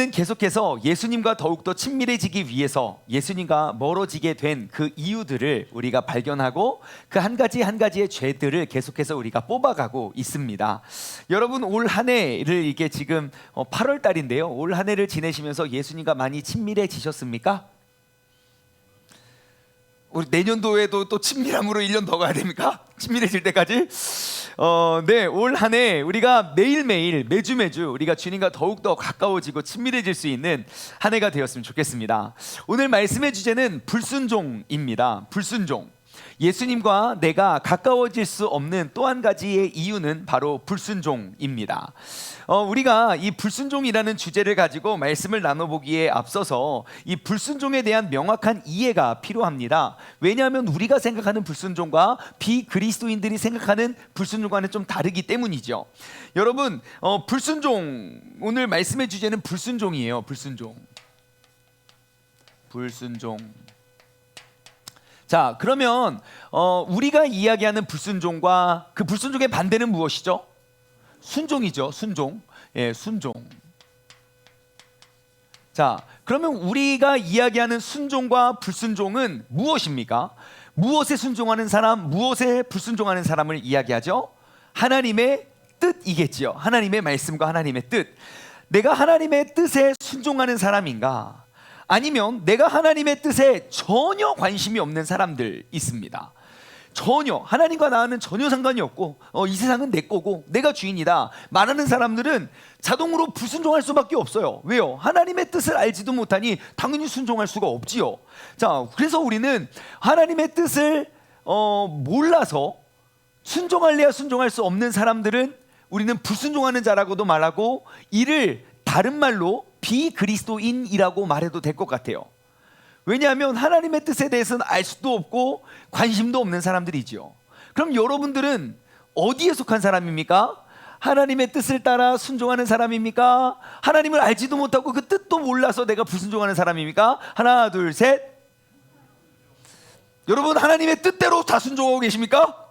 우리는 계속해서 예수님과 더욱더 친밀해지기 위해서 예수님과 멀어지게 된 그 이유들을 우리가 발견하고 그 한 가지 한 가지의 죄들을 계속해서 우리가 뽑아가고 있습니다. 여러분, 올 한 해를 이게 지금 8월 달인데요. 올 한 해를 지내시면서 예수님과 많이 친밀해지셨습니까? 우리 내년도에도 또 친밀함으로 1년 더 가야 됩니까? 친밀해질 때까지? 네, 올 한 해 우리가 매일매일 매주 우리가 주님과 더욱더 가까워지고 친밀해질 수 있는 한 해가 되었으면 좋겠습니다. 오늘 말씀의 주제는 불순종입니다. 불순종. 예수님과 내가 가까워질 수 없는 또 한 가지의 이유는 바로 불순종입니다. 우리가 이 불순종이라는 주제를 가지고 말씀을 나눠보기에 앞서서 이 불순종에 대한 명확한 이해가 필요합니다. 왜냐하면 우리가 생각하는 불순종과 비그리스도인들이 생각하는 불순종과는 좀 다르기 때문이죠. 여러분, 불순종, 오늘 말씀의 주제는 불순종이에요. 불순종. 자, 그러면 우리가 이야기하는 불순종과 그 불순종의 반대는 무엇이죠? 순종이죠. 순종. 예, 순종. 자, 그러면 우리가 이야기하는 순종과 불순종은 무엇입니까? 무엇에 순종하는 사람, 무엇에 불순종하는 사람을 이야기하죠? 하나님의 뜻이겠지요. 하나님의 말씀과 하나님의 뜻. 내가 하나님의 뜻에 순종하는 사람인가? 아니면 내가 하나님의 뜻에 전혀 관심이 없는 사람들 있습니다. 전혀, 하나님과 나는 전혀 상관이 없고 이 세상은 내 거고 내가 주인이다 말하는 사람들은 자동으로 불순종할 수밖에 없어요. 왜요? 하나님의 뜻을 알지도 못하니 당연히 순종할 수가 없지요. 자, 그래서 우리는 하나님의 뜻을 몰라서 순종할래야 순종할 수 없는 사람들은 우리는 불순종하는 자라고도 말하고, 이를 다른 말로 비그리스도인이라고 말해도 될 것 같아요. 왜냐하면 하나님의 뜻에 대해서는 알 수도 없고 관심도 없는 사람들이지요. 그럼 여러분들은 어디에 속한 사람입니까? 하나님의 뜻을 따라 순종하는 사람입니까? 하나님을 알지도 못하고 그 뜻도 몰라서 내가 불순종하는 사람입니까? 하나, 둘, 셋. 여러분, 하나님의 뜻대로 다 순종하고 계십니까?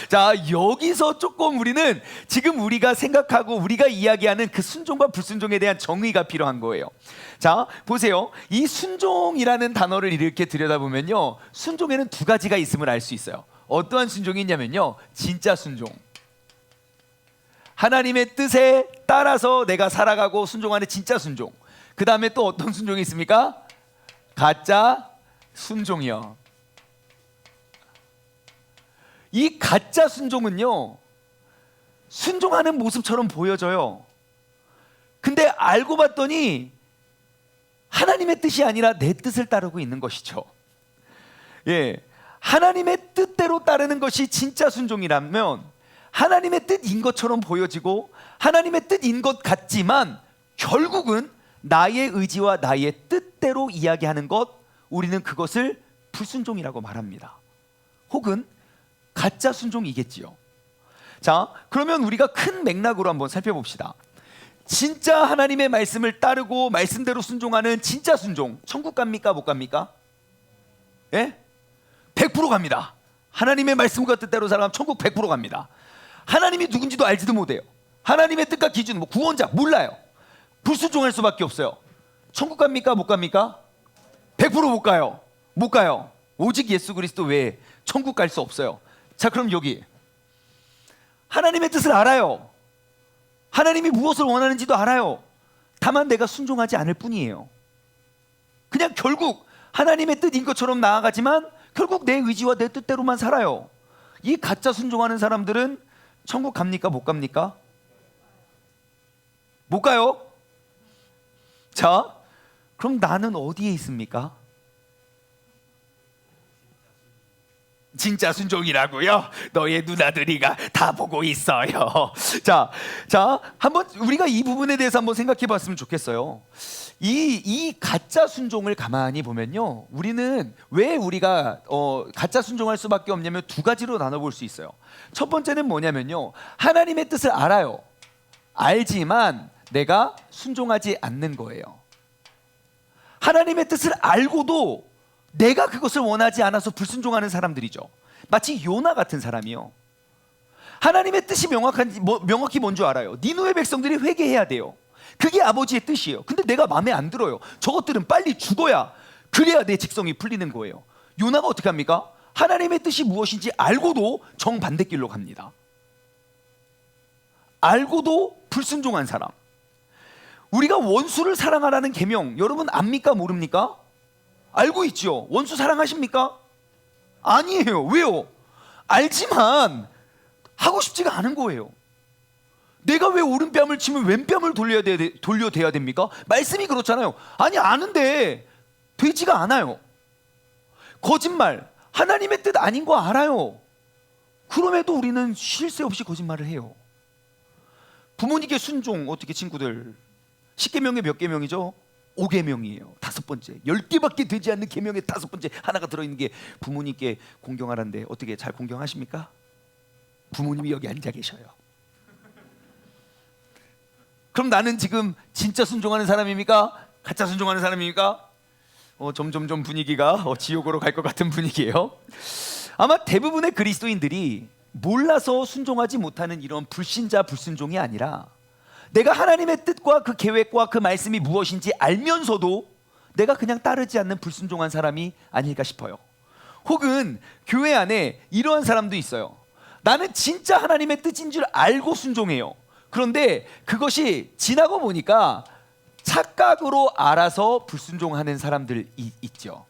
자, 여기서 조금 우리는 지금 우리가 생각하고 우리가 이야기하는 그 순종과 불순종에 대한 정의가 필요한 거예요. 자, 보세요. 이 순종이라는 단어를 이렇게 들여다보면요, 순종에는 두 가지가 있음을 알 수 있어요. 어떠한 순종이 있냐면요, 진짜 순종. 하나님의 뜻에 따라서 내가 살아가고 순종하는 진짜 순종. 그 다음에 또 어떤 순종이 있습니까? 가짜 순종이요. 이 가짜 순종은요, 순종하는 모습처럼 보여져요. 근데 알고 봤더니 하나님의 뜻이 아니라 내 뜻을 따르고 있는 것이죠. 예, 하나님의 뜻대로 따르는 것이 진짜 순종이라면 하나님의 뜻인 것처럼 보여지고 하나님의 뜻인 것 같지만 결국은 나의 의지와 나의 뜻대로 이야기하는 것, 우리는 그것을 불순종이라고 말합니다. 혹은 가짜 순종이겠지요. 자, 그러면 우리가 큰 맥락으로 한번 살펴봅시다. 진짜 하나님의 말씀을 따르고 말씀대로 순종하는 진짜 순종, 천국 갑니까? 못 갑니까? 예? 100% 갑니다. 하나님의 말씀과 뜻대로 살아가면 천국 100% 갑니다. 하나님이 누군지도 알지도 못해요. 하나님의 뜻과 기준, 구원자 몰라요. 불순종할 수밖에 없어요. 천국 갑니까? 못 갑니까? 100% 못 가요. 못 가요. 오직 예수 그리스도 외에 천국 갈 수 없어요. 자, 그럼 여기 하나님의 뜻을 알아요. 하나님이 무엇을 원하는지도 알아요. 다만 내가 순종하지 않을 뿐이에요. 그냥 결국 하나님의 뜻인 것처럼 나아가지만 결국 내 의지와 내 뜻대로만 살아요. 이 가짜 순종하는 사람들은 천국 갑니까? 못 갑니까? 못 가요. 자, 그럼 나는 어디에 있습니까? 진짜 순종이라고요? 너의 누나들이가 다 보고 있어요. 자, 한번 우리가 이 부분에 대해서 한번 생각해 봤으면 좋겠어요. 이 가짜 순종을 가만히 보면요, 우리는 왜 우리가 가짜 순종할 수밖에 없냐면 두 가지로 나눠볼 수 있어요. 첫 번째는 뭐냐면요, 하나님의 뜻을 알아요. 알지만 내가 순종하지 않는 거예요. 하나님의 뜻을 알고도 내가 그것을 원하지 않아서 불순종하는 사람들이죠. 마치 요나 같은 사람이요. 하나님의 뜻이 명확히 뭔 줄 알아요. 니느웨 백성들이 회개해야 돼요. 그게 아버지의 뜻이에요. 근데 내가 마음에 안 들어요. 저것들은 빨리 죽어야, 그래야 내 직성이 풀리는 거예요. 요나가 어떻게 합니까? 하나님의 뜻이 무엇인지 알고도 정반대길로 갑니다. 알고도 불순종한 사람. 우리가 원수를 사랑하라는 계명, 여러분 압니까 모릅니까? 알고 있죠. 원수 사랑하십니까? 아니에요. 왜요? 알지만 하고 싶지가 않은 거예요. 내가 왜 오른뺨을 치면 왼뺨을 돌려대야 됩니까? 말씀이 그렇잖아요. 아니, 아는데 되지가 않아요. 거짓말, 하나님의 뜻 아닌 거 알아요. 그럼에도 우리는 쉴 새 없이 거짓말을 해요. 부모님께 순종, 어떻게 친구들? 10계명에 몇 계명이죠? 5계명이에요. 5번째. 10개밖에 되지 않는 계명의 5번째 하나가 들어있는 게 부모님께 공경하라는데 어떻게 잘 공경하십니까? 부모님이 여기 앉아 계셔요. 그럼 나는 지금 진짜 순종하는 사람입니까? 가짜 순종하는 사람입니까? 점점 분위기가 지옥으로 갈 것 같은 분위기예요. 아마 대부분의 그리스도인들이 몰라서 순종하지 못하는 이런 불신자 불순종이 아니라 내가 하나님의 뜻과 그 계획과 그 말씀이 무엇인지 알면서도 내가 그냥 따르지 않는 불순종한 사람이 아닐까 싶어요. 혹은 교회 안에 이러한 사람도 있어요. 나는 진짜 하나님의 뜻인 줄 알고 순종해요. 그런데 그것이 지나고 보니까 착각으로 알아서 불순종하는 사람들이 있죠.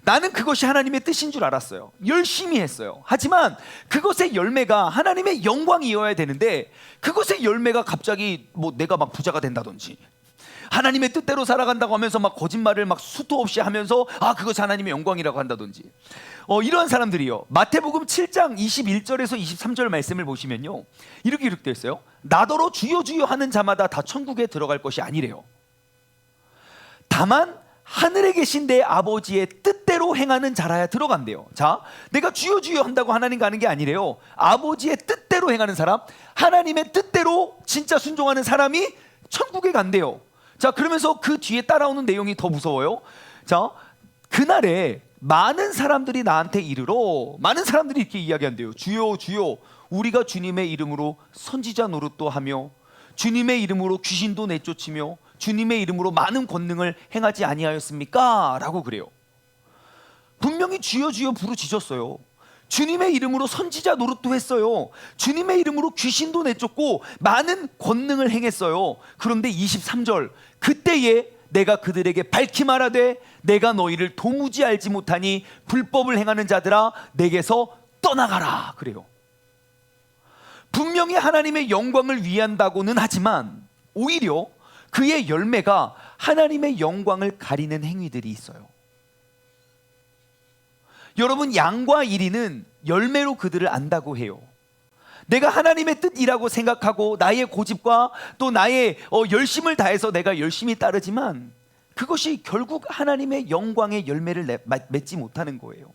나는 그것이 하나님의 뜻인 줄 알았어요. 열심히 했어요. 하지만 그것의 열매가 하나님의 영광이어야 되는데 그것의 열매가 갑자기 내가 막 부자가 된다든지 하나님의 뜻대로 살아간다고 하면서 막 거짓말을 막 수도 없이 하면서 그것이 하나님의 영광이라고 한다든지 이러한 사람들이요. 마태복음 7장 21절에서 23절 말씀을 보시면요, 이렇게 기록되어 있어요. 나더러 주여 주여 하는 자마다 다 천국에 들어갈 것이 아니래요. 다만 하늘에 계신 내 아버지의 뜻대로 행하는 자라야 들어간대요. 자, 내가 주여 주여 한다고 하나님 가는 게 아니래요. 아버지의 뜻대로 행하는 사람, 하나님의 뜻대로 진짜 순종하는 사람이 천국에 간대요. 자, 그러면서 그 뒤에 따라오는 내용이 더 무서워요. 자, 그날에 많은 사람들이 나한테 이르러, 많은 사람들이 이렇게 이야기한대요. 주여 주여, 우리가 주님의 이름으로 선지자 노릇도 하며 주님의 이름으로 귀신도 내쫓으며 주님의 이름으로 많은 권능을 행하지 아니하였습니까? 라고 그래요. 분명히 주여 주여 부르짖었어요. 주님의 이름으로 선지자 노릇도 했어요. 주님의 이름으로 귀신도 내쫓고 많은 권능을 행했어요. 그런데 23절, 그때에 내가 그들에게 밝히 말하되 내가 너희를 도무지 알지 못하니 불법을 행하는 자들아 내게서 떠나가라 그래요. 분명히 하나님의 영광을 위한다고는 하지만 오히려 그의 열매가 하나님의 영광을 가리는 행위들이 있어요. 여러분, 양과 이리는 열매로 그들을 안다고 해요. 내가 하나님의 뜻이라고 생각하고 나의 고집과 또 나의 열심을 다해서 내가 열심히 따르지만 그것이 결국 하나님의 영광의 열매를 맺지 못하는 거예요.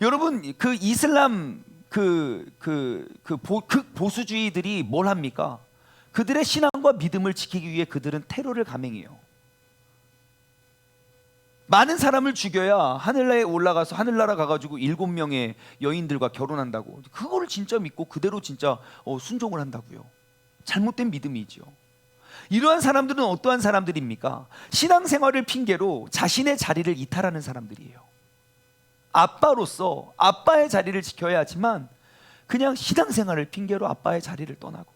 여러분, 그 이슬람 보수주의들이 뭘 합니까? 그들의 신앙과 믿음을 지키기 위해 그들은 테러를 감행해요. 많은 사람을 죽여야 하늘나라에 올라가서 하늘나라 가가지고 7명의 여인들과 결혼한다고. 그거를 진짜 믿고 그대로 진짜 순종을 한다고요. 잘못된 믿음이죠. 이러한 사람들은 어떠한 사람들입니까? 신앙생활을 핑계로 자신의 자리를 이탈하는 사람들이에요. 아빠로서 아빠의 자리를 지켜야 하지만 그냥 신앙생활을 핑계로 아빠의 자리를 떠나고,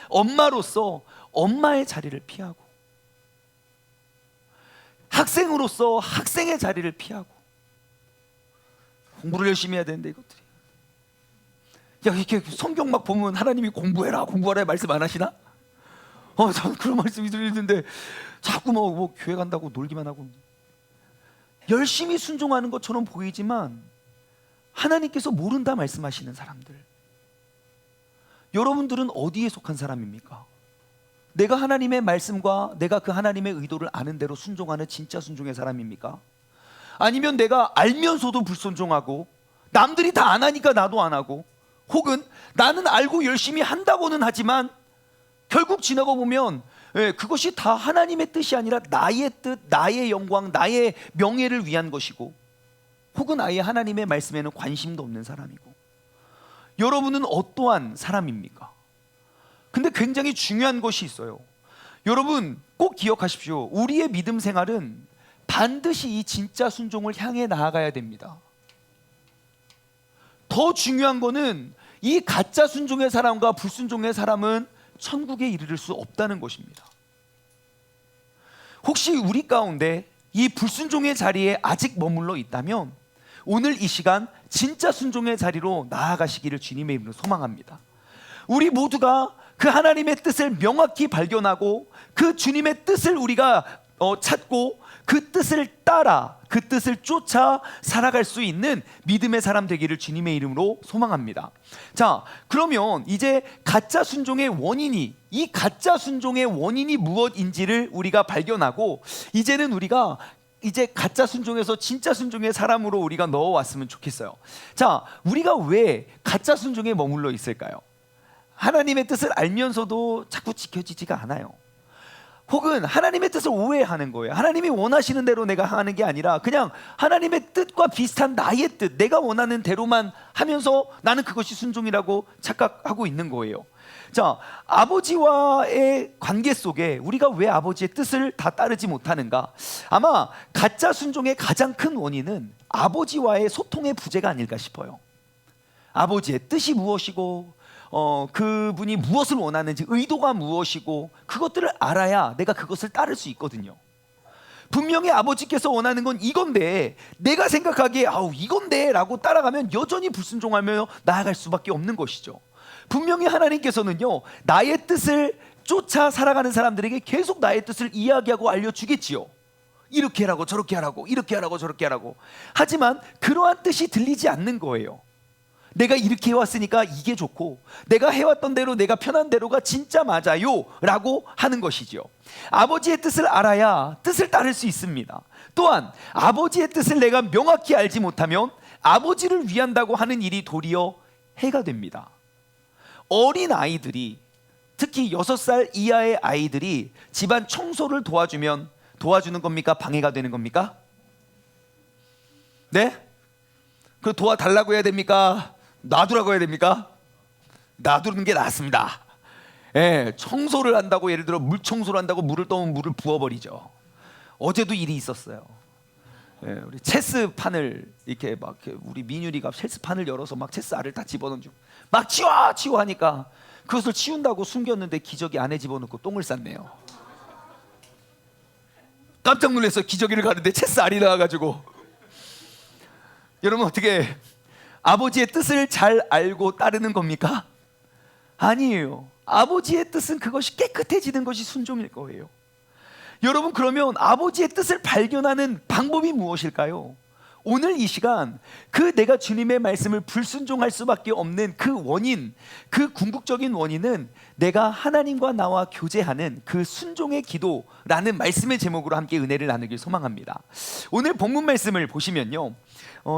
엄마로서 엄마의 자리를 피하고, 학생으로서 학생의 자리를 피하고, 공부를 열심히 해야 되는데 이것들이. 이렇게 성경 막 보면 하나님이 공부해라 말씀 안 하시나? 저는 그런 말씀이 들리는데 자꾸 뭐 교회 간다고 놀기만 하고, 열심히 순종하는 것처럼 보이지만 하나님께서 모른다 말씀하시는 사람들. 여러분들은 어디에 속한 사람입니까? 내가 하나님의 말씀과 내가 그 하나님의 의도를 아는 대로 순종하는 진짜 순종의 사람입니까? 아니면 내가 알면서도 불순종하고 남들이 다 안 하니까 나도 안 하고, 혹은 나는 알고 열심히 한다고는 하지만 결국 지나고 보면 그것이 다 하나님의 뜻이 아니라 나의 뜻, 나의 영광, 나의 명예를 위한 것이고, 혹은 아예 하나님의 말씀에는 관심도 없는 사람이고. 여러분은 어떠한 사람입니까? 근데 굉장히 중요한 것이 있어요. 여러분 꼭 기억하십시오. 우리의 믿음 생활은 반드시 이 진짜 순종을 향해 나아가야 됩니다. 더 중요한 거는 이 가짜 순종의 사람과 불순종의 사람은 천국에 이르를 수 없다는 것입니다. 혹시 우리 가운데 이 불순종의 자리에 아직 머물러 있다면 오늘 이 시간 진짜 순종의 자리로 나아가시기를 주님의 이름으로 소망합니다. 우리 모두가 그 하나님의 뜻을 명확히 발견하고 그 주님의 뜻을 우리가 찾고 그 뜻을 따라 그 뜻을 쫓아 살아갈 수 있는 믿음의 사람 되기를 주님의 이름으로 소망합니다. 자, 그러면 이제 가짜 순종의 원인이, 이 가짜 순종의 원인이 무엇인지를 우리가 발견하고 이제는 우리가 이제 가짜 순종에서 진짜 순종의 사람으로 우리가 넣어왔으면 좋겠어요. 자, 우리가 왜 가짜 순종에 머물러 있을까요? 하나님의 뜻을 알면서도 자꾸 지켜지지가 않아요. 혹은 하나님의 뜻을 오해하는 거예요. 하나님이 원하시는 대로 내가 하는 게 아니라 그냥 하나님의 뜻과 비슷한 나의 뜻, 내가 원하는 대로만 하면서 나는 그것이 순종이라고 착각하고 있는 거예요. 자, 아버지와의 관계 속에 우리가 왜 아버지의 뜻을 다 따르지 못하는가? 아마 가짜 순종의 가장 큰 원인은 아버지와의 소통의 부재가 아닐까 싶어요. 아버지의 뜻이 무엇이고 그분이 무엇을 원하는지, 의도가 무엇이고 그것들을 알아야 내가 그것을 따를 수 있거든요. 분명히 아버지께서 원하는 건 이건데 내가 생각하기에 이건데 라고 따라가면 여전히 불순종하며 나아갈 수밖에 없는 것이죠. 분명히 하나님께서는요, 나의 뜻을 쫓아 살아가는 사람들에게 계속 나의 뜻을 이야기하고 알려주겠지요. 이렇게 하라고 저렇게 하라고, 이렇게 하라고 저렇게 하라고. 하지만 그러한 뜻이 들리지 않는 거예요. 내가 이렇게 해왔으니까 이게 좋고 내가 해왔던 대로, 내가 편한 대로가 진짜 맞아요 라고 하는 것이죠. 아버지의 뜻을 알아야 뜻을 따를 수 있습니다. 또한 아버지의 뜻을 내가 명확히 알지 못하면 아버지를 위한다고 하는 일이 도리어 해가 됩니다. 어린 아이들이, 특히 6살 이하의 아이들이 집안 청소를 도와주면 도와주는 겁니까? 방해가 되는 겁니까? 네? 그 도와달라고 해야 됩니까? 놔두라고 해야 됩니까? 놔두는 게 낫습니다. 예, 청소를 한다고, 예를 들어 물 청소를 한다고 물을 떠오면 물을 부어버리죠. 어제도 일이 있었어요. 예, 우리 체스판을 이렇게 막 우리 민율이가 체스판을 열어서 막 체스 알을 다 집어넣죠. 막 치워 하니까 그것을 치운다고 숨겼는데 기저귀 안에 집어넣고 똥을 쌌네요. 깜짝 놀라서 기저귀를 가는데 체스 알이 나와가지고. 여러분 어떻게 아버지의 뜻을 잘 알고 따르는 겁니까? 아니에요. 아버지의 뜻은 그것이 깨끗해지는 것이 순종일 거예요. 여러분 그러면 아버지의 뜻을 발견하는 방법이 무엇일까요? 오늘 이 시간 그 내가 주님의 말씀을 불순종할 수밖에 없는 그 원인, 그 궁극적인 원인은 내가 하나님과 나와 교제하는 그 순종의 기도라는 말씀의 제목으로 함께 은혜를 나누길 소망합니다. 오늘 본문 말씀을 보시면요,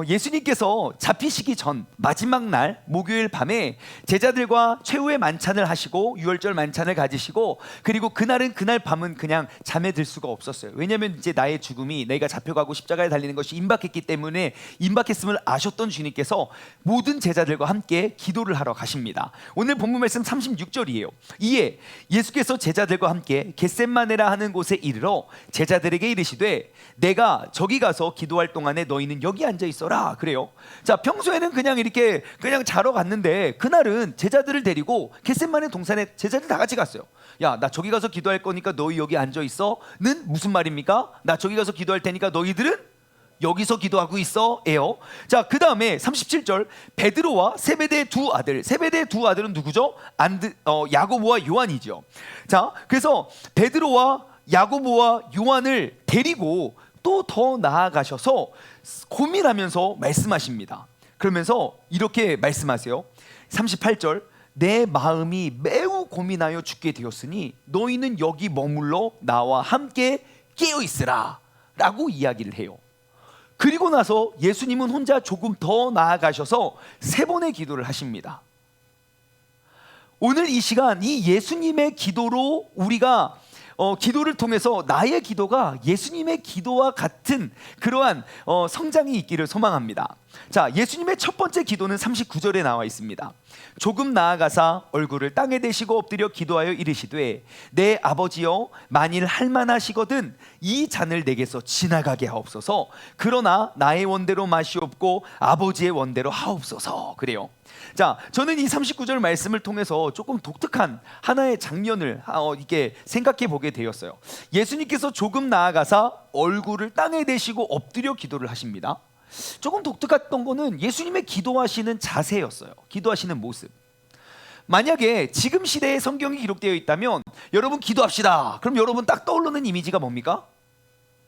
예수님께서 잡히시기 전 마지막 날 목요일 밤에 제자들과 최후의 만찬을 하시고 유월절 만찬을 가지시고, 그리고 그날은 그날 밤은 그냥 잠에 들 수가 없었어요. 왜냐하면 이제 나의 죽음이, 내가 잡혀가고 십자가에 달리는 것이 임박했기 때문에, 임박했음을 아셨던 주님께서 모든 제자들과 함께 기도를 하러 가십니다. 오늘 본문 말씀 36절이에요. 이에 예수께서 제자들과 함께 겟셋마네라 하는 곳에 이르러 제자들에게 이르시되 내가 저기 가서 기도할 동안에 너희는 여기 앉아 있어라 그래요. 자, 평소에는 그냥 이렇게 그냥 자러 갔는데 그날은 제자들을 데리고 겟셋마네 동산에 제자들 다 같이 갔어요. 야, 나 저기 가서 기도할 거니까 너희 여기 앉아 있어는 무슨 말입니까? 나 저기 가서 기도할 테니까 너희들은 여기서 기도하고 있어 에요. 자, 그 다음에 37절 베드로와 세베대의 두 아들, 세베대의 두 아들은 누구죠? 야고보와 요한이죠. 자, 그래서 베드로와 야고보와 요한을 데리고 또 더 나아가셔서 고민하면서 말씀하십니다. 그러면서 이렇게 말씀하세요. 38절 내 마음이 매우 고민하여 죽게 되었으니 너희는 여기 머물러 나와 함께 깨어있으라 라고 이야기를 해요. 그리고 나서 예수님은 혼자 조금 더 나아가셔서 3번의 기도를 하십니다. 오늘 이 시간 이 예수님의 기도로 우리가 기도를 통해서 나의 기도가 예수님의 기도와 같은 그러한 성장이 있기를 소망합니다. 자, 예수님의 첫 번째 기도는 39절에 나와 있습니다. 조금 나아가사 얼굴을 땅에 대시고 엎드려 기도하여 이르시되 내 아버지여 만일 할만하시거든 이 잔을 내게서 지나가게 하옵소서. 그러나 나의 원대로 마시옵고 아버지의 원대로 하옵소서. 그래요. 자, 저는 이 39절 말씀을 통해서 조금 독특한 하나의 장면을 이렇게 생각해 보게 되었어요. 예수님께서 조금 나아가사 얼굴을 땅에 대시고 엎드려 기도를 하십니다. 조금 독특했던 거는 예수님의 기도하시는 자세였어요. 기도하시는 모습. 만약에 지금 시대에 성경이 기록되어 있다면 여러분 기도합시다. 그럼 여러분 딱 떠오르는 이미지가 뭡니까?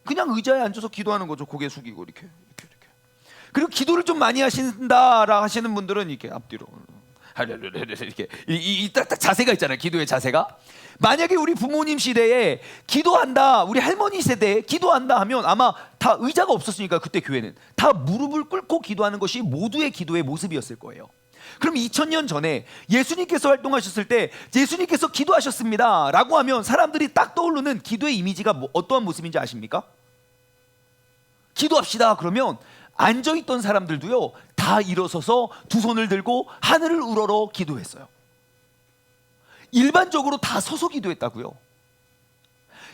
그냥 의자에 앉아서 기도하는 거죠. 고개 숙이고 이렇게. 그리고 기도를 좀 많이 하신다라 하시는 분들은 이렇게 앞뒤로 이렇게 딱 자세가 있잖아요. 기도의 자세가. 만약에 우리 부모님 시대에 기도한다, 우리 할머니 세대에 기도한다 하면 아마 다 의자가 없었으니까 그때 교회는 다 무릎을 꿇고 기도하는 것이 모두의 기도의 모습이었을 거예요. 그럼 2000년 전에 예수님께서 활동하셨을 때 예수님께서 기도하셨습니다 라고 하면 사람들이 딱 떠오르는 기도의 이미지가 어떠한 모습인지 아십니까? 기도합시다 그러면 앉아있던 사람들도요 다 일어서서 두 손을 들고 하늘을 우러러 기도했어요. 일반적으로 다 서서 기도했다고요.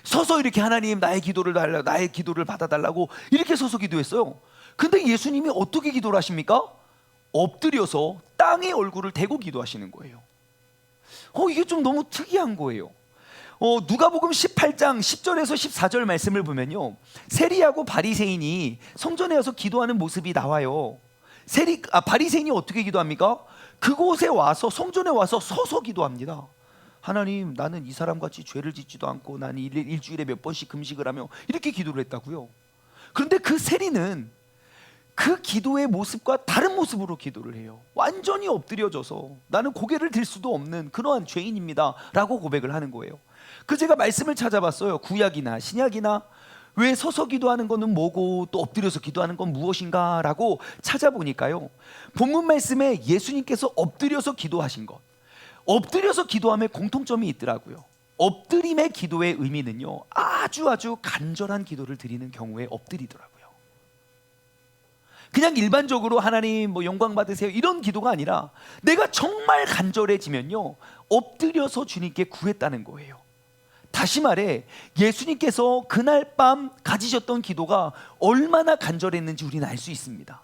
서서 이렇게 하나님 나의 기도를 달라, 나의 기도를 받아달라고 이렇게 서서 기도했어요. 근데 예수님이 어떻게 기도를 하십니까? 엎드려서 땅에 얼굴을 대고 기도하시는 거예요. 이게 좀 너무 특이한 거예요. 누가복음 18장 10절에서 14절 말씀을 보면요, 세리하고 바리새인이 성전에 와서 기도하는 모습이 나와요. 바리새인이 어떻게 기도합니까? 그곳에 와서 성전에 와서 서서 기도합니다. 하나님 나는 이 사람같이 죄를 짓지도 않고 나는 일주일에 몇 번씩 금식을 하며 이렇게 기도를 했다고요. 그런데 그 세리는 그 기도의 모습과 다른 모습으로 기도를 해요. 완전히 엎드려져서 나는 고개를 들 수도 없는 그러한 죄인입니다 라고 고백을 하는 거예요. 제가 말씀을 찾아봤어요. 구약이나 신약이나 왜 서서 기도하는 것은 뭐고 또 엎드려서 기도하는 건 무엇인가 라고 찾아보니까요, 본문 말씀에 예수님께서 엎드려서 기도하신 것, 엎드려서 기도함에 공통점이 있더라고요. 엎드림의 기도의 의미는요, 아주 간절한 기도를 드리는 경우에 엎드리더라고요. 그냥 일반적으로 하나님 영광 받으세요 이런 기도가 아니라 내가 정말 간절해지면요 엎드려서 주님께 구했다는 거예요. 다시 말해 예수님께서 그날 밤 가지셨던 기도가 얼마나 간절했는지 우리는 알 수 있습니다.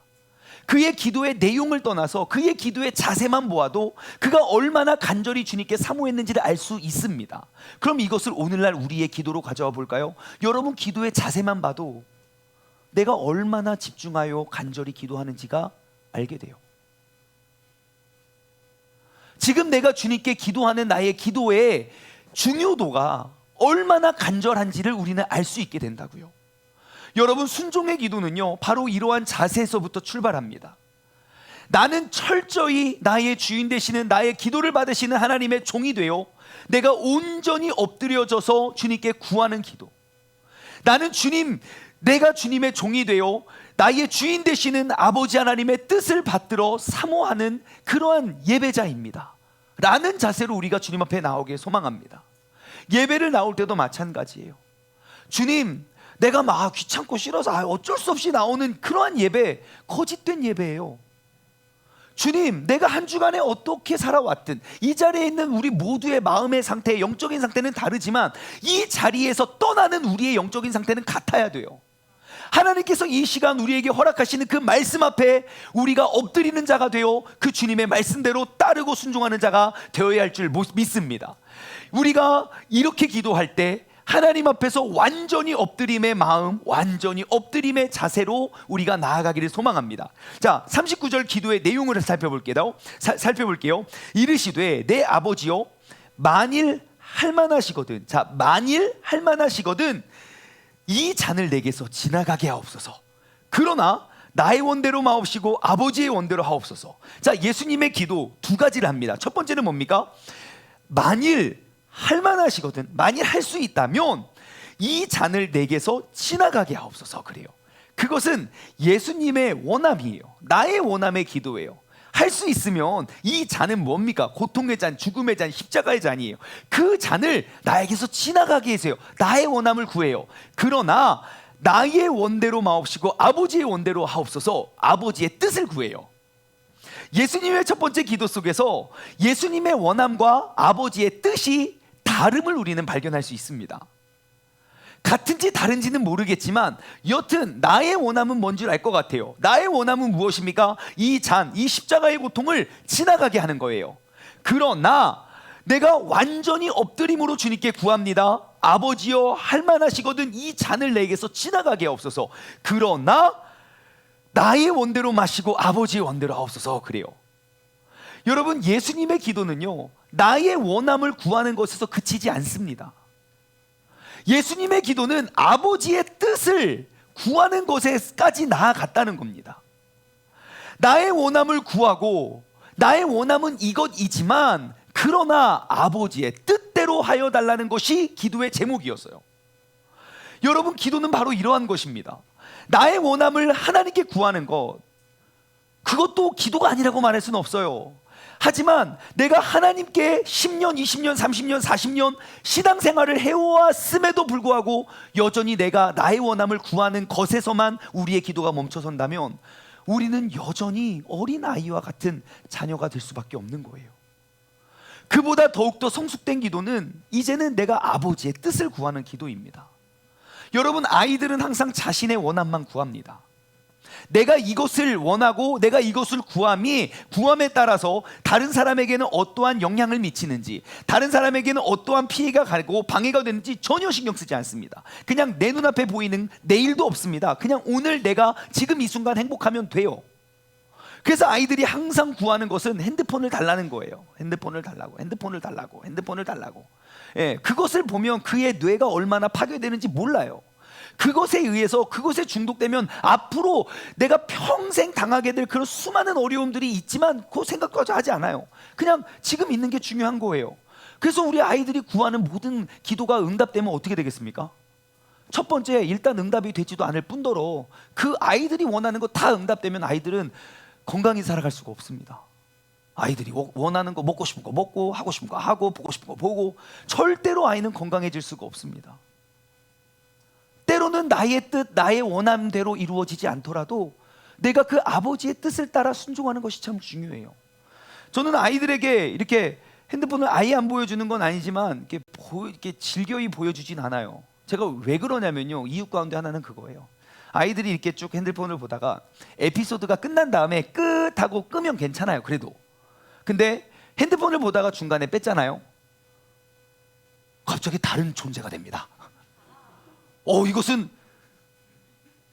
그의 기도의 내용을 떠나서 그의 기도의 자세만 보아도 그가 얼마나 간절히 주님께 사모했는지를 알 수 있습니다. 그럼 이것을 오늘날 우리의 기도로 가져와 볼까요? 여러분 기도의 자세만 봐도 내가 얼마나 집중하여 간절히 기도하는지가 알게 돼요. 지금 내가 주님께 기도하는 나의 기도의 중요도가 얼마나 간절한지를 우리는 알 수 있게 된다고요. 여러분 순종의 기도는요 바로 이러한 자세에서부터 출발합니다. 나는 철저히 나의 주인 되시는 나의 기도를 받으시는 하나님의 종이 되어 내가 온전히 엎드려져서 주님께 구하는 기도. 나는 내가 주님의 종이 되어 나의 주인 되시는 아버지 하나님의 뜻을 받들어 사모하는 그러한 예배자입니다 라는 자세로 우리가 주님 앞에 나오길 소망합니다. 예배를 나올 때도 마찬가지예요. 주님 내가 막 귀찮고 싫어서 어쩔 수 없이 나오는 그러한 예배, 거짓된 예배예요. 주님 내가 한 주간에 어떻게 살아왔든 이 자리에 있는 우리 모두의 마음의 상태, 영적인 상태는 다르지만 이 자리에서 떠나는 우리의 영적인 상태는 같아야 돼요. 하나님께서 이 시간 우리에게 허락하시는 그 말씀 앞에 우리가 엎드리는 자가 되어 그 주님의 말씀대로 따르고 순종하는 자가 되어야 할 줄 믿습니다. 우리가 이렇게 기도할 때 하나님 앞에서 완전히 엎드림의 마음, 완전히 엎드림의 자세로 우리가 나아가기를 소망합니다. 자, 39절 기도의 내용을 살펴볼게요. 이르시되 내 아버지여 만일 할만하시거든, 자 만일 할만하시거든 이 잔을 내게서 지나가게 하옵소서. 그러나 나의 원대로 마옵시고 아버지의 원대로 하옵소서. 자, 예수님의 기도 두 가지를 합니다. 첫 번째는 뭡니까? 만일 할만하시거든, 만일 할 수 있다면 이 잔을 내게서 지나가게 하옵소서. 그래요. 그것은 예수님의 원함이에요. 나의 원함의 기도예요. 할 수 있으면 이 잔은 뭡니까? 고통의 잔, 죽음의 잔, 십자가의 잔이에요. 그 잔을 나에게서 지나가게 해주세요. 나의 원함을 구해요. 그러나 나의 원대로 마옵시고 아버지의 원대로 하옵소서. 아버지의 뜻을 구해요. 예수님의 첫 번째 기도 속에서 예수님의 원함과 아버지의 뜻이 다름을 우리는 발견할 수 있습니다. 같은지 다른지는 모르겠지만 여튼 나의 원함은 뭔 줄 알 것 같아요. 나의 원함은 무엇입니까? 이 십자가의 고통을 지나가게 하는 거예요. 그러나 내가 완전히 엎드림으로 주님께 구합니다. 아버지여, 할만하시거든 이 잔을 내게서 지나가게 하옵소서. 그러나 나의 원대로 마시고 아버지의 원대로 하옵소서. 그래요. 여러분, 예수님의 기도는요, 나의 원함을 구하는 것에서 그치지 않습니다. 예수님의 기도는 아버지의 뜻을 구하는 것에까지 나아갔다는 겁니다. 나의 원함을 구하고 나의 원함은 이것이지만 그러나 아버지의 뜻대로 하여 달라는 것이 기도의 제목이었어요. 여러분, 기도는 바로 이러한 것입니다. 나의 원함을 하나님께 구하는 것, 그것도 기도가 아니라고 말할 수는 없어요. 하지만 내가 하나님께 10년, 20년, 30년, 40년 신앙생활을 해왔음에도 불구하고 여전히 내가 나의 원함을 구하는 것에서만 우리의 기도가 멈춰선다면 우리는 여전히 어린아이와 같은 자녀가 될 수밖에 없는 거예요. 그보다 더욱더 성숙된 기도는 이제는 내가 아버지의 뜻을 구하는 기도입니다. 여러분, 아이들은 항상 자신의 원함만 구합니다. 내가 이것을 원하고 내가 이것을 구함에 따라서 다른 사람에게는 어떠한 영향을 미치는지, 다른 사람에게는 어떠한 피해가 가고 방해가 되는지 전혀 신경 쓰지 않습니다. 그냥 내 눈앞에 보이는 내일도 없습니다. 그냥 오늘 내가 지금 이 순간 행복하면 돼요. 그래서 아이들이 항상 구하는 것은 핸드폰을 달라는 거예요. 핸드폰을 달라고. 예, 그것을 보면 그의 뇌가 얼마나 파괴되는지 몰라요. 그것에 의해서 그것에 중독되면 앞으로 내가 평생 당하게 될 그런 수많은 어려움들이 있지만 그 생각까지 하지 않아요. 그냥 지금 있는 게 중요한 거예요. 그래서 우리 아이들이 구하는 모든 기도가 응답되면 어떻게 되겠습니까? 첫 번째, 일단 응답이 되지도 않을 뿐더러 그 아이들이 원하는 거 다 응답되면 아이들은 건강히 살아갈 수가 없습니다. 아이들이 원하는 거, 먹고 싶은 거 먹고, 하고 싶은 거 하고, 보고 싶은 거 보고, 절대로 아이는 건강해질 수가 없습니다. 때로는 나의 뜻, 나의 원함대로 이루어지지 않더라도 내가 그 아버지의 뜻을 따라 순종하는 것이 참 중요해요. 저는 아이들에게 이렇게 핸드폰을 아예 안 보여주는 건 아니지만 이렇게 질겨이 보여주진 않아요. 제가 왜 그러냐면요, 이유 가운데 하나는 그거예요. 아이들이 이렇게 쭉 핸드폰을 보다가 에피소드가 끝난 다음에 끝 하고 끄면 괜찮아요. 그래도. 근데 핸드폰을 보다가 중간에 뺐잖아요. 갑자기 다른 존재가 됩니다. 이것은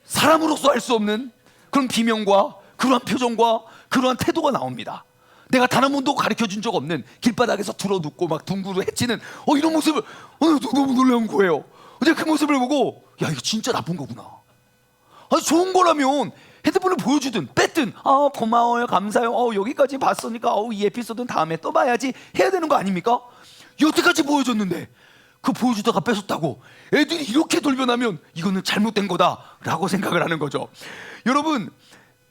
사람으로서 할 수 없는 그런 비명과 그러한 표정과 그러한 태도가 나옵니다. 내가 단 한 번도 가르쳐준 적 없는 길바닥에서 들어눕고 막 둥그로 해치는 이런 모습을 너무 놀라운 거예요. 근데 그 모습을 보고 야, 이거 진짜 나쁜 거구나. 좋은 거라면 핸드폰을 보여주든 뺐든 고마워요, 감사해요, 여기까지 봤으니까 이 에피소드는 다음에 또 봐야지 해야 되는 거 아닙니까? 여태까지 보여줬는데 그 보여주다가 뺏었다고 애들이 이렇게 돌변하면 이거는 잘못된 거다라고 생각을 하는 거죠. 여러분,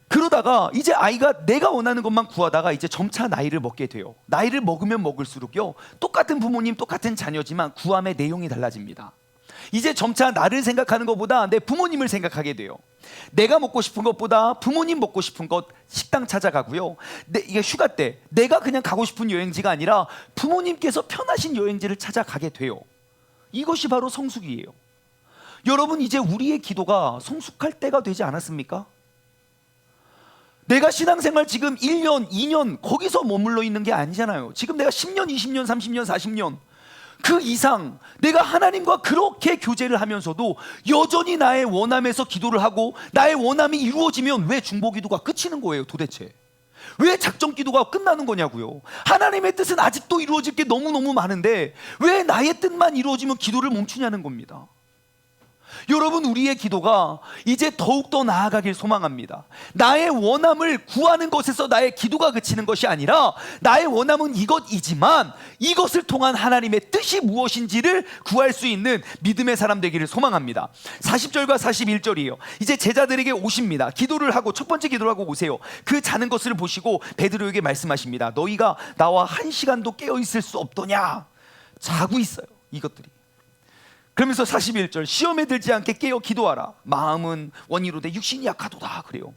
그러다가 이제 아이가 내가 원하는 것만 구하다가 이제 점차 나이를 먹게 돼요. 나이를 먹으면 먹을수록요, 똑같은 부모님, 똑같은 자녀지만 구함의 내용이 달라집니다. 이제 점차 나를 생각하는 것보다 내 부모님을 생각하게 돼요. 내가 먹고 싶은 것보다 부모님 먹고 싶은 것 식당 찾아가고요. 이게 휴가 때 내가 그냥 가고 싶은 여행지가 아니라 부모님께서 편하신 여행지를 찾아가게 돼요. 이것이 바로 성숙이에요. 여러분, 이제 우리의 기도가 성숙할 때가 되지 않았습니까? 내가 신앙생활 지금 1년, 2년 거기서 머물러 있는 게 아니잖아요. 지금 내가 10년, 20년, 30년, 40년 그 이상 내가 하나님과 그렇게 교제를 하면서도 여전히 나의 원함에서 기도를 하고 나의 원함이 이루어지면 왜 중보기도가 끝이는 거예요 도대체? 왜 작정기도가 끝나는 거냐고요. 하나님의 뜻은 아직도 이루어질 게 너무너무 많은데 왜 나의 뜻만 이루어지면 기도를 멈추냐는 겁니다. 여러분, 우리의 기도가 이제 더욱더 나아가길 소망합니다. 나의 원함을 구하는 것에서 나의 기도가 그치는 것이 아니라 나의 원함은 이것이지만 이것을 통한 하나님의 뜻이 무엇인지를 구할 수 있는 믿음의 사람 되기를 소망합니다. 40절과 41절이에요. 이제 제자들에게 오십니다. 기도를 하고 첫 번째 기도를 하고 오세요. 그 자는 것을 보시고 베드로에게 말씀하십니다. 너희가 나와 1시간도 깨어 있을 수 없더냐. 자고 있어요, 이것들이. 그러면서 41절 시험에 들지 않게 깨어 기도하라. 마음은 원이로되 육신이 약하도다 그래요.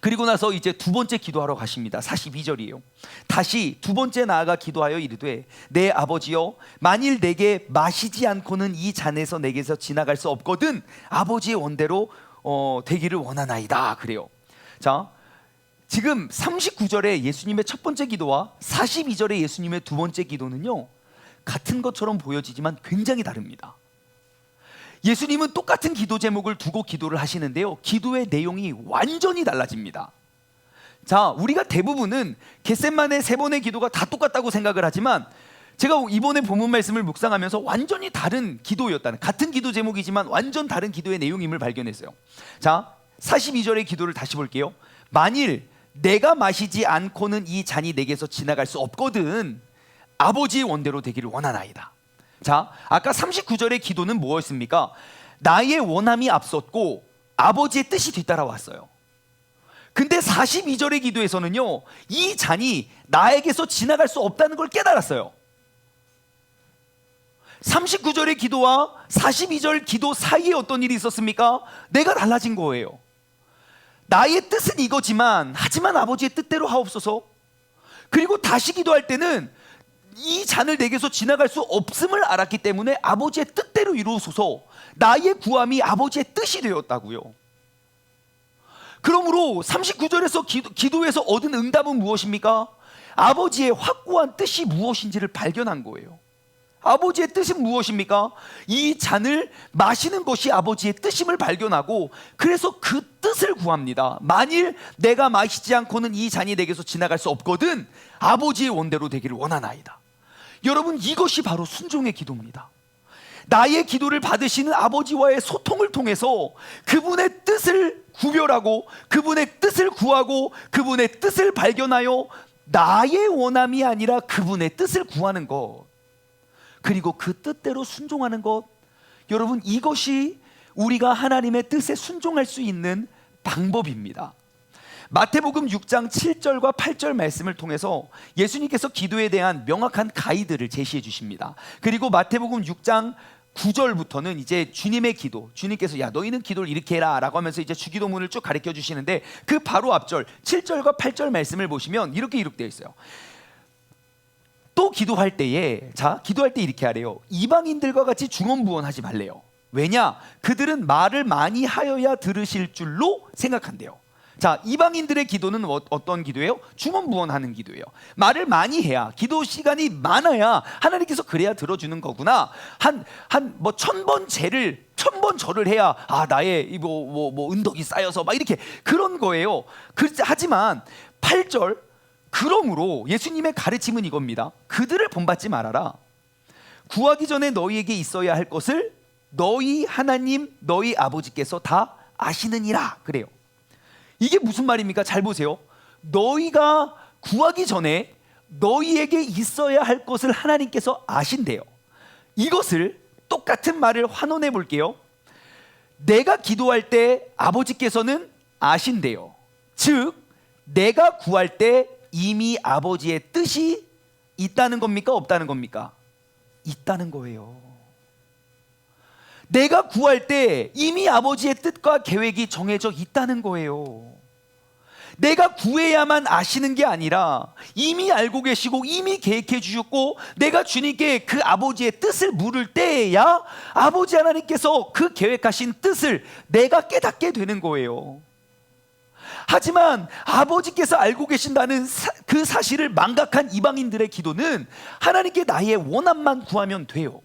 그리고 나서 이제 두 번째 기도하러 가십니다. 42절이에요. 다시 두 번째 나아가 기도하여 이르되 내 아버지여 만일 내게 마시지 않고는 이 잔에서 내게서 지나갈 수 없거든 아버지의 원대로 되기를 원하나이다 그래요. 자, 지금 39절에 예수님의 첫 번째 기도와 42절에 예수님의 두 번째 기도는요 같은 것처럼 보여지지만 굉장히 다릅니다. 예수님은 똑같은 기도 제목을 두고 기도를 하시는데요 기도의 내용이 완전히 달라집니다. 자, 우리가 대부분은 겟셋만의 세 번의 기도가 다 똑같다고 생각을 하지만 제가 이번에 본문 말씀을 묵상하면서 완전히 다른 기도였다는, 같은 기도 제목이지만 완전 다른 기도의 내용임을 발견했어요. 자, 42절의 기도를 다시 볼게요. 만일 내가 마시지 않고는 이 잔이 내게서 지나갈 수 없거든 아버지의 원대로 되기를 원하나이다. 자, 아까 39절의 기도는 무엇입니까? 나의 원함이 앞섰고 아버지의 뜻이 뒤따라왔어요. 근데 42절의 기도에서는요 이 잔이 나에게서 지나갈 수 없다는 걸 깨달았어요. 39절의 기도와 42절 기도 사이에 어떤 일이 있었습니까? 내가 달라진 거예요. 나의 뜻은 이거지만 하지만 아버지의 뜻대로 하옵소서. 그리고 다시 기도할 때는 이 잔을 내게서 지나갈 수 없음을 알았기 때문에 아버지의 뜻대로 이루소서. 나의 구함이 아버지의 뜻이 되었다고요. 그러므로 39절에서 기도에서 얻은 응답은 무엇입니까? 아버지의 확고한 뜻이 무엇인지를 발견한 거예요. 아버지의 뜻은 무엇입니까? 이 잔을 마시는 것이 아버지의 뜻임을 발견하고 그래서 그 뜻을 구합니다. 만일 내가 마시지 않고는 이 잔이 내게서 지나갈 수 없거든 아버지의 원대로 되기를 원하나이다. 여러분, 이것이 바로 순종의 기도입니다. 나의 기도를 받으시는 아버지와의 소통을 통해서 그분의 뜻을 구별하고 그분의 뜻을 구하고 그분의 뜻을 발견하여 나의 원함이 아니라 그분의 뜻을 구하는 것, 그리고 그 뜻대로 순종하는 것, 여러분, 이것이 우리가 하나님의 뜻에 순종할 수 있는 방법입니다. 마태복음 6장 7절과 8절 말씀을 통해서 예수님께서 기도에 대한 명확한 가이드를 제시해 주십니다. 그리고 마태복음 6장 9절부터는 이제 주님의 기도, 주님께서 야 너희는 기도를 이렇게 해라 라고 하면서 이제 주기도문을 쭉 가르쳐 주시는데 그 바로 앞절 7절과 8절 말씀을 보시면 이렇게 기록되어 있어요. 또 기도할 때에, 자, 기도할 때 이렇게 하래요. 이방인들과 같이 중언부언하지 말래요. 왜냐? 그들은 말을 많이 하여야 들으실 줄로 생각한대요. 자, 이방인들의 기도는 어떤 기도예요? 중언부언하는 기도예요. 말을 많이 해야, 기도 시간이 많아야 하나님께서 그래야 들어주는 거구나. 한 1000번 제를 1000번 절을 해야 나의 뭐 은덕이 쌓여서 막 이렇게 그런 거예요. 하지만 8절, 그러므로 예수님의 가르침은 이겁니다. 그들을 본받지 말아라. 구하기 전에 너희에게 있어야 할 것을 너희 하나님 너희 아버지께서 다 아시느니라 그래요. 이게 무슨 말입니까? 잘 보세요. 너희가 구하기 전에 너희에게 있어야 할 것을 하나님께서 아신대요. 이것을 똑같은 말을 환원해 볼게요. 내가 기도할 때 아버지께서는 아신대요. 즉 내가 구할 때 이미 아버지의 뜻이 있다는 겁니까? 없다는 겁니까? 있다는 거예요. 내가 구할 때 이미 아버지의 뜻과 계획이 정해져 있다는 거예요. 내가 구해야만 아시는 게 아니라 이미 알고 계시고 이미 계획해 주셨고 내가 주님께 그 아버지의 뜻을 물을 때에야 아버지 하나님께서 그 계획하신 뜻을 내가 깨닫게 되는 거예요. 하지만 아버지께서 알고 계신다는 그 사실을 망각한 이방인들의 기도는 하나님께 나의 원함만 구하면 돼요.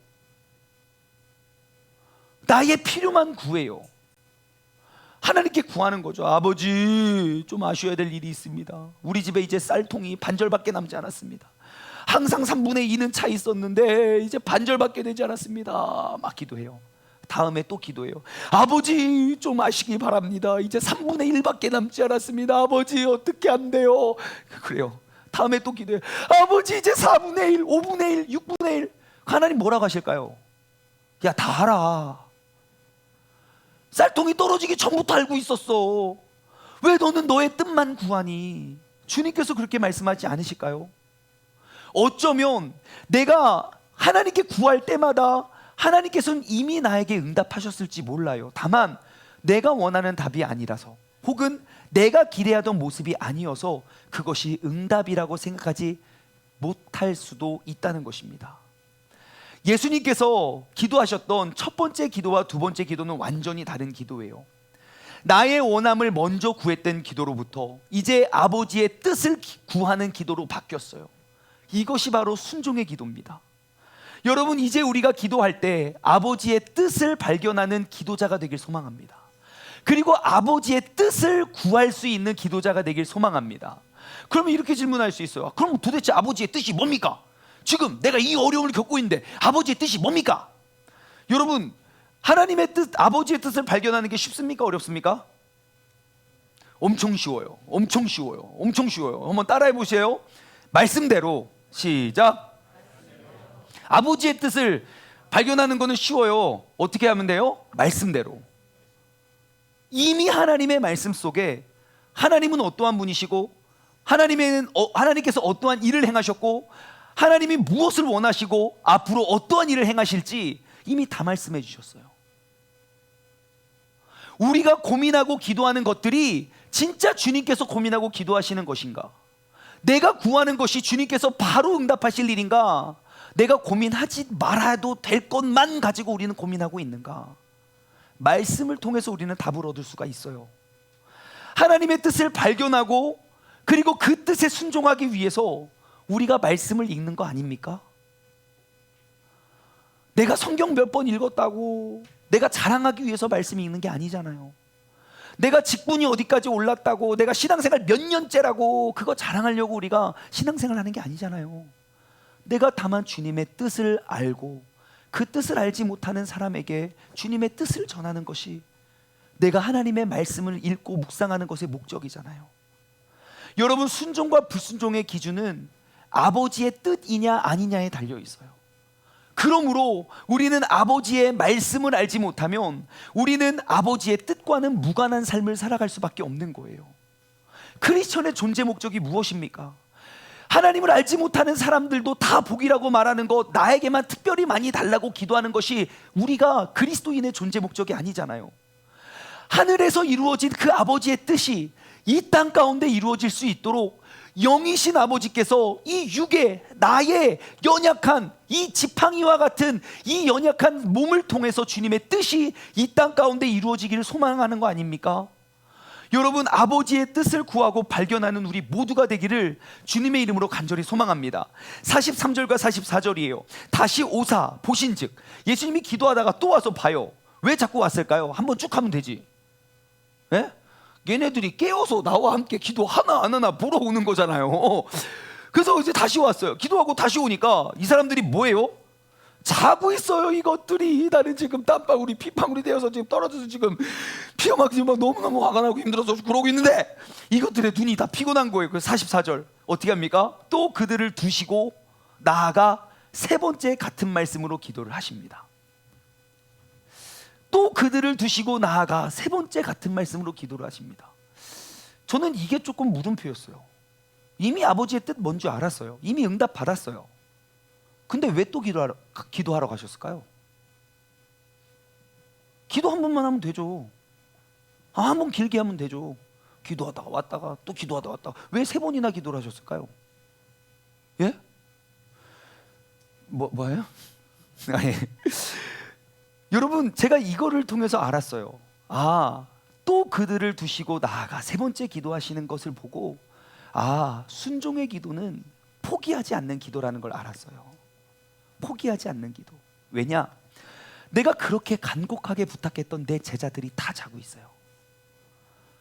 나의 필요만 구해요. 하나님께 구하는 거죠. 아버지, 좀 아셔야 될 일이 있습니다. 우리 집에 이제 쌀통이 반절밖에 남지 않았습니다. 항상 3분의 2는 차 있었는데 이제 반절밖에 되지 않았습니다. 막 기도해요. 다음에 또 기도해요. 아버지, 좀 아시기 바랍니다. 이제 3분의 1밖에 남지 않았습니다. 아버지, 어떻게 안 돼요? 그래요. 다음에 또 기도해요. 아버지, 이제 4분의 1, 5분의 1, 6분의 1. 하나님 뭐라고 하실까요? 야, 다 알아. 쌀통이 떨어지기 전부터 알고 있었어. 왜 너는 너의 뜻만 구하니? 주님께서 그렇게 말씀하지 않으실까요? 어쩌면 내가 하나님께 구할 때마다 하나님께서는 이미 나에게 응답하셨을지 몰라요. 다만 내가 원하는 답이 아니라서, 혹은 내가 기대하던 모습이 아니어서 그것이 응답이라고 생각하지 못할 수도 있다는 것입니다. 예수님께서 기도하셨던 첫 번째 기도와 두 번째 기도는 완전히 다른 기도예요. 나의 원함을 먼저 구했던 기도로부터 이제 아버지의 뜻을 구하는 기도로 바뀌었어요. 이것이 바로 순종의 기도입니다. 여러분, 이제 우리가 기도할 때 아버지의 뜻을 발견하는 기도자가 되길 소망합니다. 그리고 아버지의 뜻을 구할 수 있는 기도자가 되길 소망합니다. 그러면 이렇게 질문할 수 있어요. 그럼 도대체 아버지의 뜻이 뭡니까? 지금 내가 이 어려움을 겪고 있는데 아버지의 뜻이 뭡니까? 여러분, 하나님의 뜻, 아버지의 뜻을 발견하는 게 쉽습니까? 어렵습니까? 엄청 쉬워요. 엄청 쉬워요. 엄청 쉬워요. 한번 따라해 보세요. 말씀대로. 시작. 아버지의 뜻을 발견하는 것은 쉬워요. 어떻게 하면 돼요? 말씀대로. 이미 하나님의 말씀 속에 하나님은 어떠한 분이시고, 하나님께서 어떠한 일을 행하셨고, 하나님이 무엇을 원하시고 앞으로 어떠한 일을 행하실지 이미 다 말씀해 주셨어요. 우리가 고민하고 기도하는 것들이 진짜 주님께서 고민하고 기도하시는 것인가? 내가 구하는 것이 주님께서 바로 응답하실 일인가? 내가 고민하지 말아도 될 것만 가지고 우리는 고민하고 있는가? 말씀을 통해서 우리는 답을 얻을 수가 있어요. 하나님의 뜻을 발견하고 그리고 그 뜻에 순종하기 위해서 우리가 말씀을 읽는 거 아닙니까? 내가 성경 몇 번 읽었다고 내가 자랑하기 위해서 말씀 읽는 게 아니잖아요. 내가 직분이 어디까지 올랐다고, 내가 신앙생활 몇 년째라고 그거 자랑하려고 우리가 신앙생활 하는 게 아니잖아요. 내가 다만 주님의 뜻을 알고 그 뜻을 알지 못하는 사람에게 주님의 뜻을 전하는 것이 내가 하나님의 말씀을 읽고 묵상하는 것의 목적이잖아요. 여러분, 순종과 불순종의 기준은 아버지의 뜻이냐 아니냐에 달려 있어요. 그러므로 우리는 아버지의 말씀을 알지 못하면 우리는 아버지의 뜻과는 무관한 삶을 살아갈 수밖에 없는 거예요. 크리스천의 존재 목적이 무엇입니까? 하나님을 알지 못하는 사람들도 다 복이라고 말하는 것, 나에게만 특별히 많이 달라고 기도하는 것이 우리가 그리스도인의 존재 목적이 아니잖아요. 하늘에서 이루어진 그 아버지의 뜻이 이 땅 가운데 이루어질 수 있도록 영이신 아버지께서 이 육에, 나의 연약한 이 지팡이와 같은 이 연약한 몸을 통해서 주님의 뜻이 이 땅 가운데 이루어지기를 소망하는 거 아닙니까? 여러분, 아버지의 뜻을 구하고 발견하는 우리 모두가 되기를 주님의 이름으로 간절히 소망합니다. 43절과 44절이에요. 다시 오사 보신즉, 예수님이 기도하다가 또 와서 봐요. 왜 자꾸 왔을까요? 한번 쭉 하면 되지. 예? 얘네들이 깨어서 나와 함께 기도 하나 안 하나 보러 오는 거잖아요. 그래서 이제 다시 왔어요. 기도하고 다시 오니까 이 사람들이 뭐예요? 자고 있어요. 이것들이. 나는 지금 땀방울이 피방울이 되어서 지금 떨어져서 지금 피가 막 지금 너무너무 화가 나고 힘들어서 그러고 있는데 이것들의 눈이 다 피곤한 거예요. 그래서 44절 어떻게 합니까? 또 그들을 두시고 나아가 세 번째 같은 말씀으로 기도를 하십니다. 또 그들을 두시고 나아가 세 번째 같은 말씀으로 기도를 하십니다. 저는 이게 조금 물음표였어요. 이미 아버지의 뜻 뭔지 알았어요. 이미 응답 받았어요. 근데 왜 또 기도하러 가셨을까요? 기도 한 번만 하면 되죠. 한 번 길게 하면 되죠. 기도하다가 왔다가 또 기도하다가 왔다가 왜 세 번이나 기도를 하셨을까요? 예? 뭐예요? 예. 여러분, 제가 이거를 통해서 알았어요. 또 그들을 두시고 나아가 세 번째 기도하시는 것을 보고 순종의 기도는 포기하지 않는 기도라는 걸 알았어요. 포기하지 않는 기도. 왜냐? 내가 그렇게 간곡하게 부탁했던 내 제자들이 다 자고 있어요.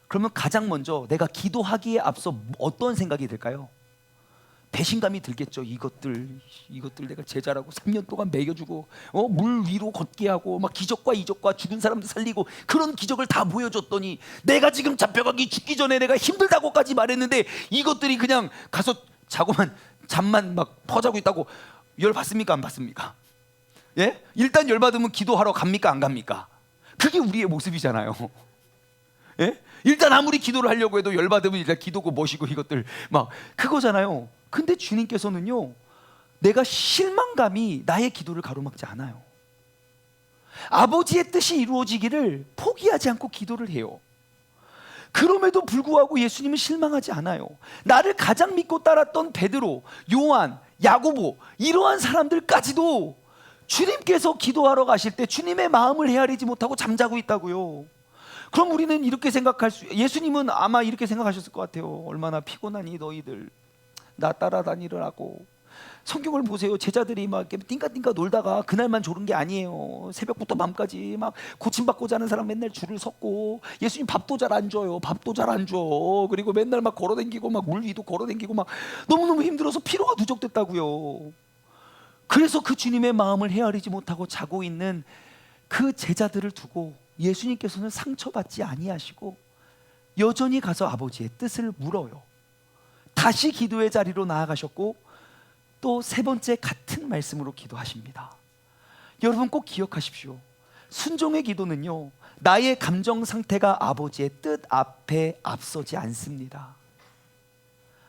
그러면 가장 먼저 내가 기도하기에 앞서 어떤 생각이 들까요? 배신감이 들겠죠. 이것들 내가 제자라고 3년 동안 먹여주고 물 위로 걷게 하고 막 기적과 이적과 죽은 사람들 살리고 그런 기적을 다 보여줬더니 내가 지금 잡혀가기 죽기 전에 내가 힘들다고까지 말했는데 이것들이 그냥 가서 잠만 막 퍼자고 있다고. 열 받습니까? 안 받습니까? 예? 일단 열 받으면 기도하러 갑니까? 안 갑니까? 그게 우리의 모습이잖아요. 예? 일단 아무리 기도를 하려고 해도 열 받으면 일단 기도고 멋이고 이것들 막 그거잖아요. 근데 주님께서는요, 내가 실망감이 나의 기도를 가로막지 않아요. 아버지의 뜻이 이루어지기를 포기하지 않고 기도를 해요. 그럼에도 불구하고 예수님은 실망하지 않아요. 나를 가장 믿고 따랐던 베드로, 요한, 야고보 이러한 사람들까지도 주님께서 기도하러 가실 때 주님의 마음을 헤아리지 못하고 잠자고 있다고요. 그럼 우리는 이렇게 예수님은 아마 이렇게 생각하셨을 것 같아요. 얼마나 피곤하니 너희들, 나 따라다니라고. 성경을 보세요. 제자들이 막 이렇게 띵까띵까 놀다가 그날만 졸은 게 아니에요. 새벽부터 밤까지 막 고침받고자 하는 사람 맨날 줄을 섰고, 예수님 밥도 잘 안 줘요. 밥도 잘 안 줘. 그리고 맨날 막 걸어다니고 막 물 위도 걸어다니고 막 너무너무 힘들어서 피로가 누적됐다고요. 그래서 그 주님의 마음을 헤아리지 못하고 자고 있는 그 제자들을 두고 예수님께서는 상처받지 아니하시고 여전히 가서 아버지의 뜻을 물어요. 다시 기도의 자리로 나아가셨고 또 세 번째 같은 말씀으로 기도하십니다. 여러분 꼭 기억하십시오. 순종의 기도는요, 나의 감정 상태가 아버지의 뜻 앞에 앞서지 않습니다.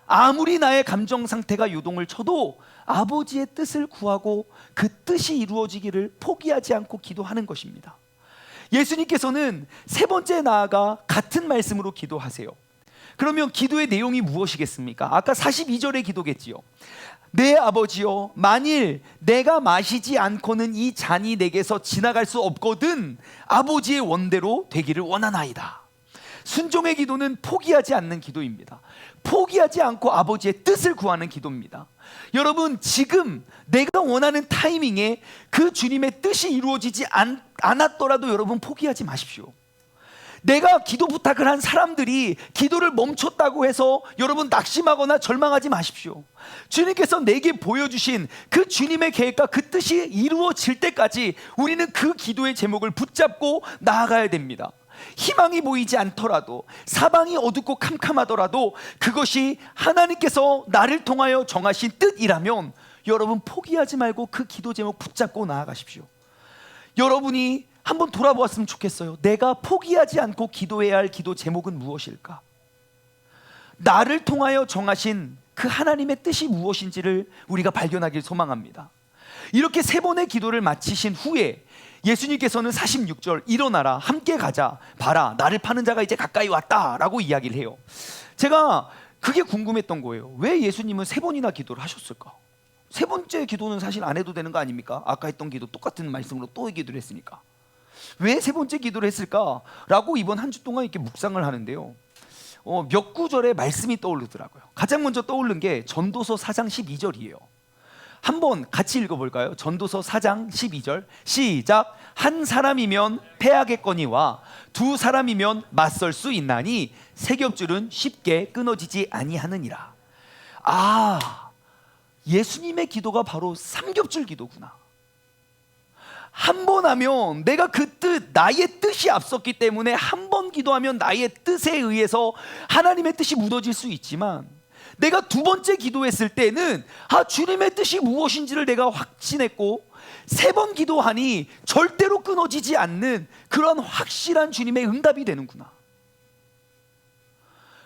아무리 나의 감정 상태가 요동을 쳐도 아버지의 뜻을 구하고 그 뜻이 이루어지기를 포기하지 않고 기도하는 것입니다. 예수님께서는 세 번째 나아가 같은 말씀으로 기도하세요. 그러면 기도의 내용이 무엇이겠습니까? 아까 42절의 기도겠지요. 내 아버지여, 만일 내가 마시지 않고는 이 잔이 내게서 지나갈 수 없거든 아버지의 원대로 되기를 원하나이다. 순종의 기도는 포기하지 않는 기도입니다. 포기하지 않고 아버지의 뜻을 구하는 기도입니다. 여러분, 지금 내가 원하는 타이밍에 그 주님의 뜻이 이루어지지 않았더라도 여러분 포기하지 마십시오. 내가 기도 부탁을 한 사람들이 기도를 멈췄다고 해서 여러분 낙심하거나 절망하지 마십시오. 주님께서 내게 보여주신 그 주님의 계획과 그 뜻이 이루어질 때까지 우리는 그 기도의 제목을 붙잡고 나아가야 됩니다. 희망이 보이지 않더라도, 사방이 어둡고 캄캄하더라도 그것이 하나님께서 나를 통하여 정하신 뜻이라면 여러분 포기하지 말고 그 기도 제목 붙잡고 나아가십시오. 여러분이 한번 돌아보았으면 좋겠어요. 내가 포기하지 않고 기도해야 할 기도 제목은 무엇일까? 나를 통하여 정하신 그 하나님의 뜻이 무엇인지를 우리가 발견하길 소망합니다. 이렇게 세 번의 기도를 마치신 후에 예수님께서는 46절, 일어나라, 함께 가자, 봐라, 나를 파는 자가 이제 가까이 왔다 라고 이야기를 해요. 제가 그게 궁금했던 거예요. 왜 예수님은 세 번이나 기도를 하셨을까? 세 번째 기도는 사실 안 해도 되는 거 아닙니까? 아까 했던 기도 똑같은 말씀으로 또 기도를 했으니까. 왜 세 번째 기도를 했을까? 라고 이번 한 주 동안 이렇게 묵상을 하는데요, 몇 구절의 말씀이 떠오르더라고요. 가장 먼저 떠오른 게 전도서 4장 12절이에요. 한번 같이 읽어볼까요? 전도서 4장 12절 시작. 한 사람이면 패하겠거니와 두 사람이면 맞설 수 있나니 세 겹줄은 쉽게 끊어지지 아니하느니라. 아, 예수님의 기도가 바로 삼겹줄 기도구나. 한 번 하면 내가 그 뜻, 나의 뜻이 앞섰기 때문에 한 번 기도하면 나의 뜻에 의해서 하나님의 뜻이 묻어질 수 있지만, 내가 두 번째 기도했을 때는 주님의 뜻이 무엇인지를 내가 확신했고, 세 번 기도하니 절대로 끊어지지 않는 그런 확실한 주님의 응답이 되는구나.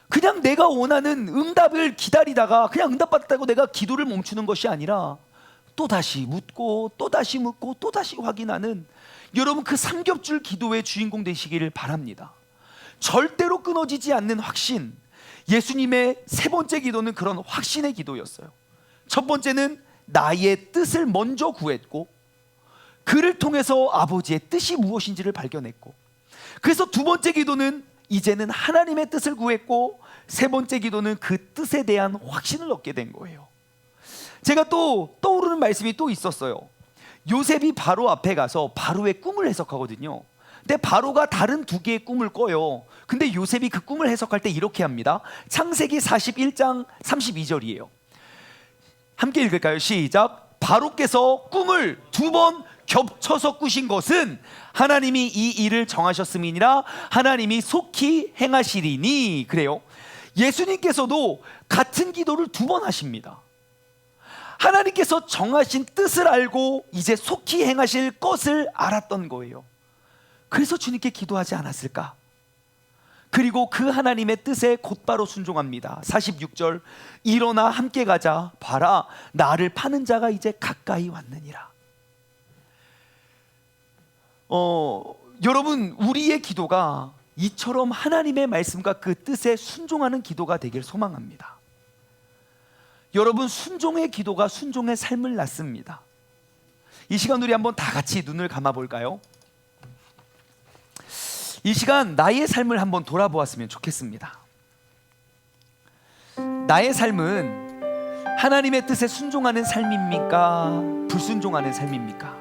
그냥 내가 원하는 응답을 기다리다가 그냥 응답받았다고 내가 기도를 멈추는 것이 아니라 또다시 묻고 또다시 묻고 또다시 확인하는, 여러분 그 삼겹줄 기도의 주인공 되시기를 바랍니다. 절대로 끊어지지 않는 확신. 예수님의 세 번째 기도는 그런 확신의 기도였어요. 첫 번째는 나의 뜻을 먼저 구했고, 그를 통해서 아버지의 뜻이 무엇인지를 발견했고, 그래서 두 번째 기도는 이제는 하나님의 뜻을 구했고, 세 번째 기도는 그 뜻에 대한 확신을 얻게 된 거예요. 제가 또 떠오르는 말씀이 또 있었어요. 요셉이 바로 앞에 가서 바로의 꿈을 해석하거든요. 근데 바로가 다른 두 개의 꿈을 꿔요. 근데 요셉이 그 꿈을 해석할 때 이렇게 합니다. 창세기 41장 32절이에요. 함께 읽을까요? 시작. 바로께서 꿈을 두 번 겹쳐서 꾸신 것은 하나님이 이 일을 정하셨음이니라 하나님이 속히 행하시리니. 그래요. 예수님께서도 같은 기도를 두 번 하십니다. 하나님께서 정하신 뜻을 알고 이제 속히 행하실 것을 알았던 거예요. 그래서 주님께 기도하지 않았을까? 그리고 그 하나님의 뜻에 곧바로 순종합니다. 46절 일어나 함께 가자, 봐라, 나를 파는 자가 이제 가까이 왔느니라. 여러분, 우리의 기도가 이처럼 하나님의 말씀과 그 뜻에 순종하는 기도가 되길 소망합니다. 여러분, 순종의 기도가 순종의 삶을 낳습니다. 이 시간 우리 한번 다 같이 눈을 감아 볼까요? 이 시간 나의 삶을 한번 돌아보았으면 좋겠습니다. 나의 삶은 하나님의 뜻에 순종하는 삶입니까? 불순종하는 삶입니까?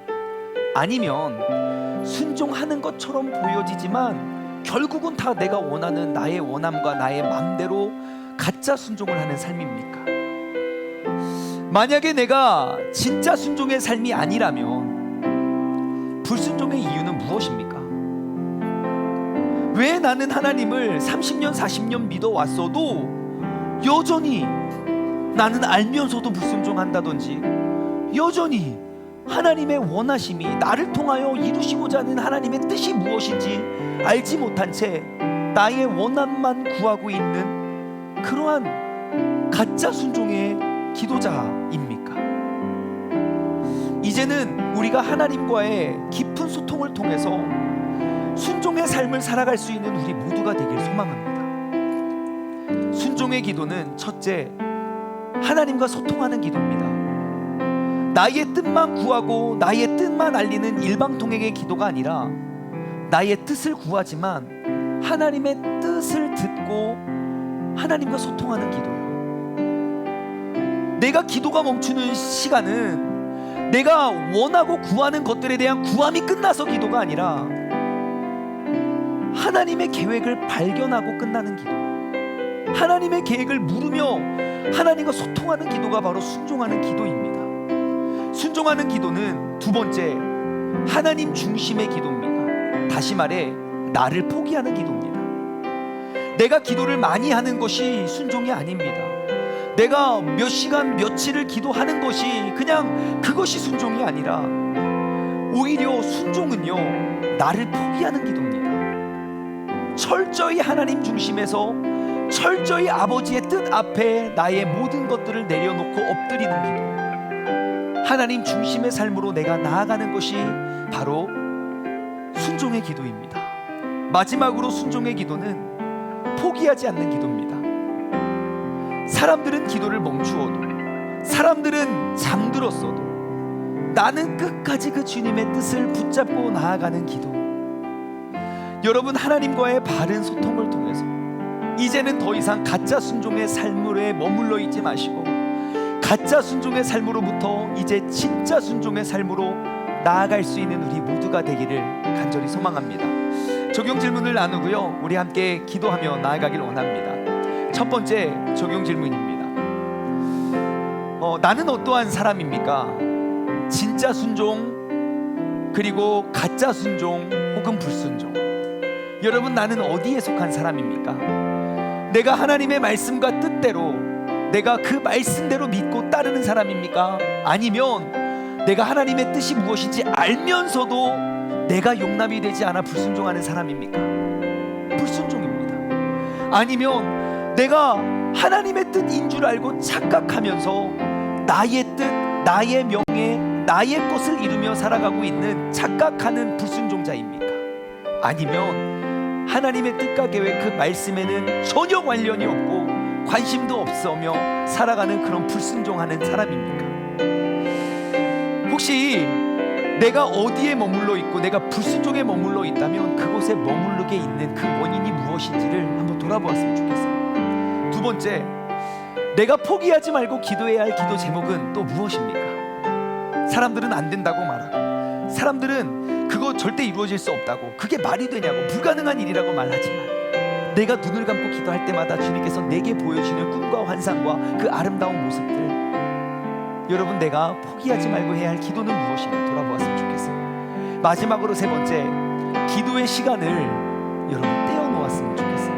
아니면 순종하는 것처럼 보여지지만 결국은 다 내가 원하는 나의 원함과 나의 마음대로 가짜 순종을 하는 삶입니까? 만약에 내가 진짜 순종의 삶이 아니라면 불순종의 이유는 무엇입니까? 왜 나는 하나님을 30년 40년 믿어왔어도 여전히 나는 알면서도 불순종한다든지, 여전히 하나님의 원하심이 나를 통하여 이루시고자 하는 하나님의 뜻이 무엇인지 알지 못한 채 나의 원함만 구하고 있는 그러한 가짜 순종의 기도자입니까? 이제는 우리가 하나님과의 깊은 소통을 통해서 순종의 삶을 살아갈 수 있는 우리 모두가 되길 소망합니다. 순종의 기도는 첫째, 하나님과 소통하는 기도입니다. 나의 뜻만 구하고 나의 뜻만 알리는 일방통행의 기도가 아니라 나의 뜻을 구하지만 하나님의 뜻을 듣고 하나님과 소통하는 기도예요. 내가 기도가 멈추는 시간은 내가 원하고 구하는 것들에 대한 구함이 끝나서 기도가 아니라 하나님의 계획을 발견하고 끝나는 기도, 하나님의 계획을 물으며 하나님과 소통하는 기도가 바로 순종하는 기도입니다. 순종하는 기도는 두 번째, 하나님 중심의 기도입니다. 다시 말해 나를 포기하는 기도입니다. 내가 기도를 많이 하는 것이 순종이 아닙니다. 내가 몇 시간 며칠을 기도하는 것이 그냥 그것이 순종이 아니라 오히려 순종은요, 나를 포기하는 기도입니다. 철저히 하나님 중심에서 철저히 아버지의 뜻 앞에 나의 모든 것들을 내려놓고 엎드리는 기도, 하나님 중심의 삶으로 내가 나아가는 것이 바로 순종의 기도입니다. 마지막으로 순종의 기도는 포기하지 않는 기도입니다. 사람들은 기도를 멈추어도, 사람들은 잠들었어도 나는 끝까지 그 주님의 뜻을 붙잡고 나아가는 기도. 여러분, 하나님과의 바른 소통을 통해서 이제는 더 이상 가짜 순종의 삶으로 머물러 있지 마시고 가짜 순종의 삶으로부터 이제 진짜 순종의 삶으로 나아갈 수 있는 우리 모두가 되기를 간절히 소망합니다. 적용 질문을 나누고요, 우리 함께 기도하며 나아가길 원합니다. 첫 번째 적용 질문입니다. 나는 어떠한 사람입니까? 진짜 순종, 그리고 가짜 순종 혹은 불순종. 여러분, 나는 어디에 속한 사람입니까? 내가 하나님의 말씀과 뜻대로 내가 그 말씀대로 믿고 따르는 사람입니까? 아니면 내가 하나님의 뜻이 무엇인지 알면서도 내가 용납이 되지 않아 불순종하는 사람입니까? 불순종입니다. 아니면 내가 하나님의 뜻인 줄 알고 착각하면서 나의 뜻, 나의 명예, 나의 것을 이루며 살아가고 있는 착각하는 불순종자입니까? 아니면 하나님의 뜻과 계획, 그 말씀에는 전혀 관련이 없고 관심도 없으며 살아가는 그런 불순종하는 사람입니까? 혹시 내가 어디에 머물러 있고 내가 불순종에 머물러 있다면 그곳에 머무르게 있는 그 원인이 무엇인지를 한번 돌아보았으면 좋겠어요. 두 번째, 내가 포기하지 말고 기도해야 할 기도 제목은 또 무엇입니까? 사람들은 안 된다고 말하고, 사람들은 그거 절대 이루어질 수 없다고, 그게 말이 되냐고, 불가능한 일이라고 말하지만 내가 눈을 감고 기도할 때마다 주님께서 내게 보여주는 꿈과 환상과 그 아름다운 모습들, 여러분, 내가 포기하지 말고 해야 할 기도는 무엇인가 돌아보았으면 좋겠어요. 마지막으로 세 번째, 기도의 시간을 여러분 떼어놓았으면 좋겠어요.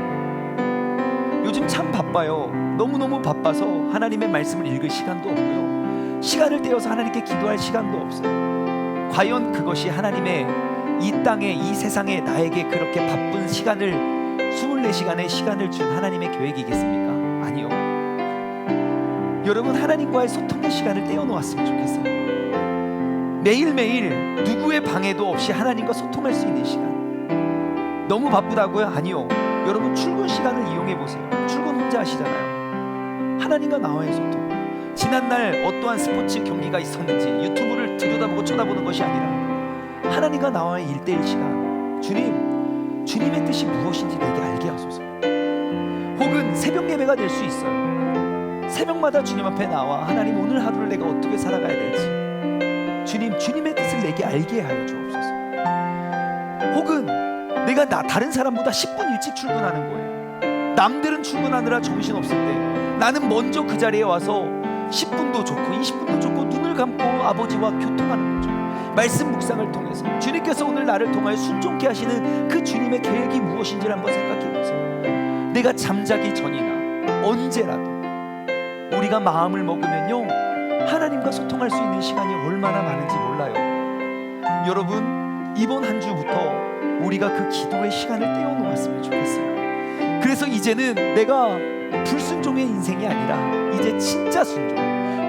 요즘 참 바빠요. 너무너무 바빠서 하나님의 말씀을 읽을 시간도 없고요, 시간을 떼어서 하나님께 기도할 시간도 없어요. 과연 그것이 하나님의 이 땅에, 이 세상에 나에게 그렇게 바쁜 시간을 24시간의 시간을 준 하나님의 계획이겠습니까? 아니요. 여러분, 하나님과의 소통의 시간을 떼어놓았으면 좋겠어요. 매일매일 누구의 방해도 없이 하나님과 소통할 수 있는 시간. 너무 바쁘다고요? 아니요. 여러분 출근 시간을 이용해 보세요. 출근 혼자 하시잖아요. 하나님과 나와의 소통. 지난날 어떠한 스포츠 경기가 있었는지 유튜브를 들여다보고 쳐다보는 것이 아니라 하나님과 나와의 1대1 시간. 주님, 주님의 뜻이 무엇인지 내게 알게 하소서. 혹은 새벽 예배가 될 수 있어요. 새벽마다 주님 앞에 나와 하나님, 오늘 하루를 내가 어떻게 살아가야 될지 주님, 주님의 뜻을 내게 알게 하여 주옵소서. 혹은 내가 다른 사람보다 10분 일찍 출근하는 거예요. 남들은 출근하느라 정신없을 때 나는 먼저 그 자리에 와서 10분도 좋고 20분도 좋고 눈을 감고 아버지와 교통하는 거죠. 말씀 묵상을 통해서 주님께서 오늘 나를 통하여 순종케 하시는 그 주님의 계획이 무엇인지를 한번 생각해 보세요. 내가 잠자기 전이나 언제라도 우리가 마음을 먹으면요, 하나님과 소통할 수 있는 시간이 얼마나 많은지 몰라요. 여러분, 이번 한 주부터 우리가 그 기도의 시간을 떼어놓았으면 좋겠어요. 그래서 이제는 내가 불순종의 인생이 아니라 이제 진짜 순종,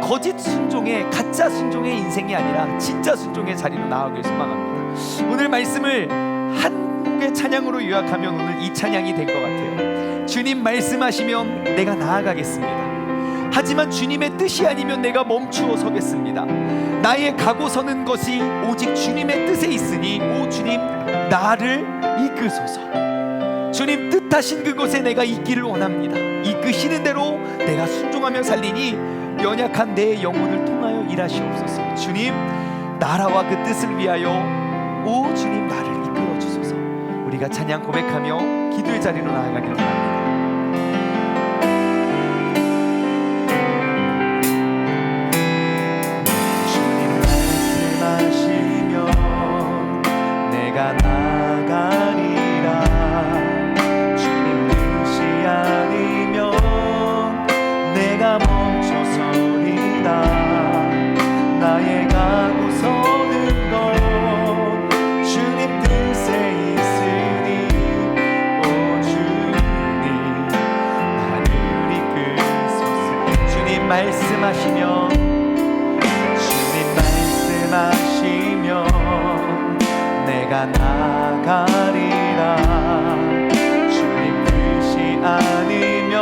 거짓 순종의, 가짜 순종의 인생이 아니라 진짜 순종의 자리로 나아가길 소망합니다. 오늘 말씀을 한 곡의 찬양으로 요약하면 오늘 이 찬양이 될 것 같아요. 주님 말씀하시면 내가 나아가겠습니다. 하지만 주님의 뜻이 아니면 내가 멈추어 서겠습니다. 나의 가고 서는 것이 오직 주님의 뜻에 있으니 오 주님, 나를 이끄소서. 주님 뜻하신 그곳에 내가 있기를 원합니다. 이끄시는 대로 내가 순종하며 살리니 연약한 내 영혼을 통하여 일하시옵소서. 주님, 나라와 그 뜻을 위하여 오 주님, 나를 이끌어 주소서. 우리가 찬양 고백하며 기도의 자리로 나아가길 바랍니다. 내가 나가리라. 주님 뜻이 아니면 내가 멈춰서리라. 나의 가고 서는 것 주님 뜻에 있으니 오 주님, 나를 이끌소서. 주님 말씀하시면 내가 나가리라. 주님 뜻이 아니면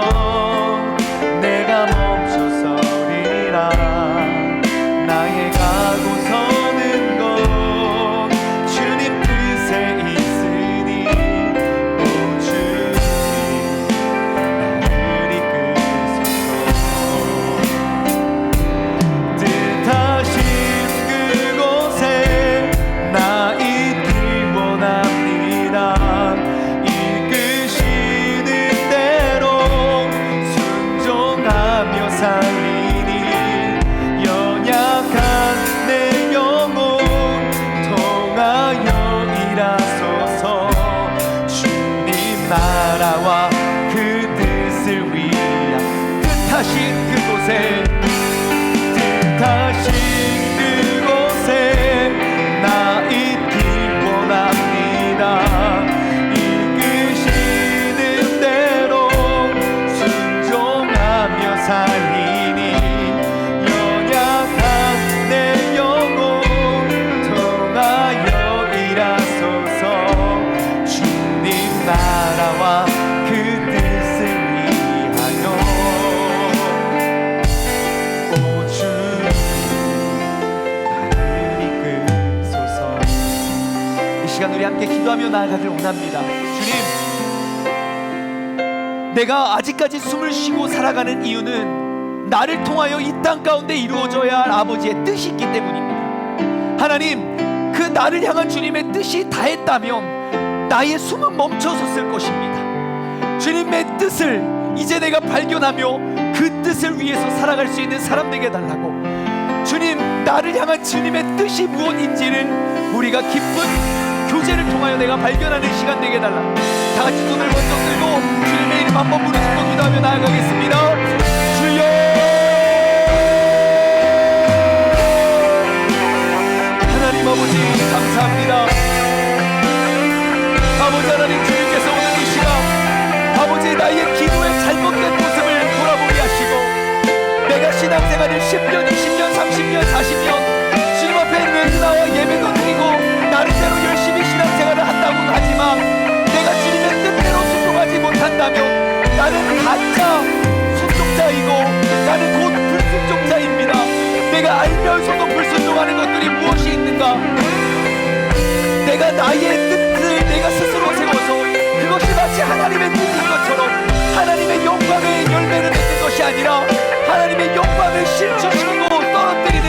내가 멈춰서리라. 나의 가고 서는 것 주님 뜻에 있으니 오 주님, 나를 이끌소서. 뜻하신 그곳에 나 있기 원합니다. 이끄시는 대로 순종하며 살리니 연약한 내 영혼 통하여 일하소서. 주님 나라와 그 뜻을 위하여 뜻하신 그곳에, 뜻하신 그곳에 나 있기 원합니다. 이끄시는 대로 순종하며 살리니 연약한 내 영혼 통하여 일하소서. 주님 나라와 그 뜻을 위하여 오 주님, 이 시간 우리 함께 기도하며 나아가길 원합니다. 주님, 내가 아직까지 숨을 쉬고 살아가는 이유는 나를 통하여 이 땅 가운데 이루어져야 할 아버지의 뜻이 있기 때문입니다. 하나님, 그 나를 향한 주님의 뜻이 다했다면 나의 숨은 멈춰섰을 것입니다. 주님의 뜻을 이제 내가 발견하며 그 뜻을 위해서 살아갈 수 있는 사람 되게 달라고. 주님, 나를 향한 주님의 뜻이 무엇인지를 우리가 기쁜 교제를 통하여 내가 발견하는 시간 되게 달라. 다 같이 손을 번쩍 들고 주님의 이름 한번 부르짖고 기도하며 나아가겠습니다. 주여, 하나님 아버지 감사합니다. 아버지 하나님, 주님께서 오늘 이 시간 아버지 나의 기도의 잘못된 모습을 돌아보게 하시고 내가 신앙생활을 10년, 20년, 30년, 40년 주님 앞에 늘 내가 나의 뜻을 내가 스스로 세워서 그것이 마치 하나님의 뜻인 것처럼 하나님의 영광의 열매를 맺는 것이 아니라 하나님의 영광을 실추시키고 떨어뜨리는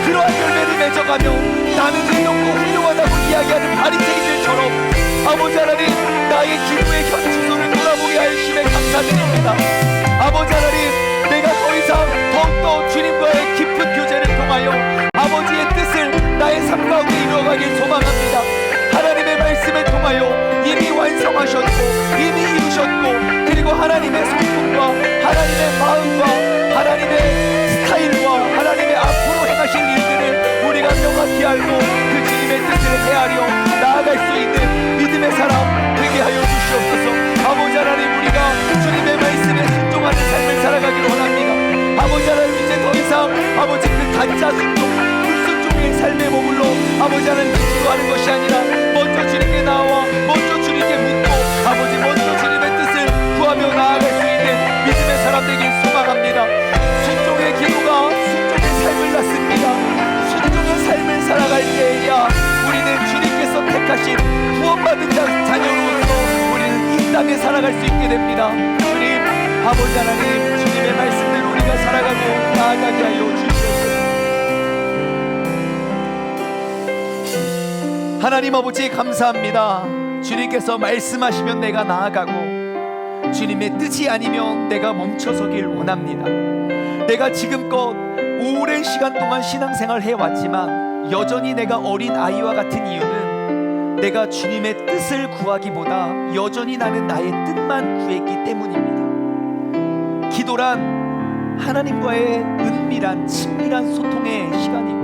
그러한 열매를 맺어가며 나는 의롭고 훌륭하다고 이야기하는 바리새인들처럼 아버지 하나님, 나의 기도의 현 주소를 돌아보게 하심에 감사드립니다. 아버지 하나님, 내가 더 이상 더욱더 주님과의 깊은 교제를 통하여 아버지의 뜻을 나의 삶 가운데 이루어가길 소망합니다. 하나님의 말씀을 통하여 이미 완성하셨고 이미 이루셨고, 그리고 하나님의 성품과 하나님의 마음과 하나님의 스타일과 하나님의 앞으로 행하실 일들을 우리가 명확히 알고 그 주님의 뜻을 헤아려 나아갈 수 있는 믿음의 사람 되게 하여 주시옵소서. 아버지 하나님, 우리가 주님의 말씀에 순종하는 삶을 살아가기를 원합니다. 아버지 하나님, 이제 더 이상 아버지 그 가짜 순종, 불순종의 삶에 머물러 아버지 하나님께 기도하는 것이 아니라 먼저 주님께 나와 먼저 주님께 묻고 아버지 먼저 주님의 뜻을 구하며 나아갈 수 있는 믿음의 사람 되길 소망합니다. 순종의 기도가 순종의 삶을 낳습니다. 순종의 삶을 살아갈 때야 우리는 주님께서 택하신 구원받은 자녀로서 우리는 이 땅에 살아갈 수 있게 됩니다. 주님, 아버지 하나님, 주님의 말씀대로 우리가 살아가고 나아가게 하여 주시옵소서. 하나님 아버지, 감사합니다. 주님께서 말씀하시면 내가 나아가고 주님의 뜻이 아니면 내가 멈춰서길 원합니다. 내가 지금껏 오랜 시간 동안 신앙생활을 해왔지만 여전히 내가 어린 아이와 같은 이유는 내가 주님의 뜻을 구하기보다 여전히 나는 나의 뜻만 구했기 때문입니다. 기도란 하나님과의 은밀한 친밀한 소통의 시간이고,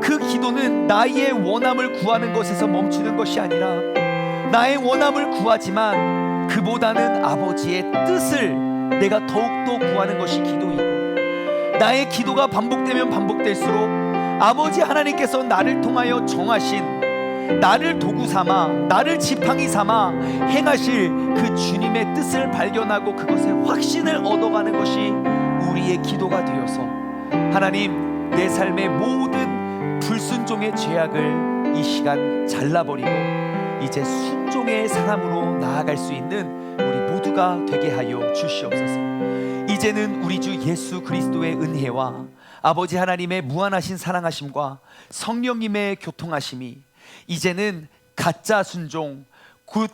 그 기도는 나의 원함을 구하는 것에서 멈추는 것이 아니라 나의 원함을 구하지만 그보다는 아버지의 뜻을 내가 더욱더 구하는 것이 기도이고, 나의 기도가 반복되면 반복될수록 아버지 하나님께서 나를 통하여 정하신, 나를 도구 삼아 나를 지팡이 삼아 행하실 그 주님의 뜻을 발견하고 그것에 확신을 얻어가는 것이 우리의 기도가 되어서 하나님, 내 삶의 모든 불순종의 죄악을 이 시간 잘라버리고 이제 순종의 사람으로 나아갈 수 있는 우리 모두가 되게 하여 주시옵소서. 이제는 우리 주 예수 그리스도의 은혜와 아버지 하나님의 무한하신 사랑하심과 성령님의 교통하심이 이제는 가짜 순종, 곧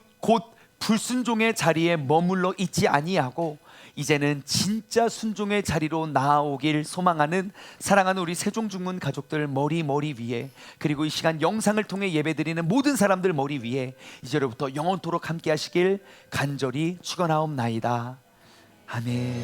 불순종의 자리에 머물러 있지 아니하고 이제는 진짜 순종의 자리로 나아오길 소망하는 사랑하는 우리 세종중문 가족들 머리 위에, 그리고 이 시간 영상을 통해 예배드리는 모든 사람들 머리 위에 이제로부터 영원토록 함께 하시길 간절히 축원하옵나이다. 아멘.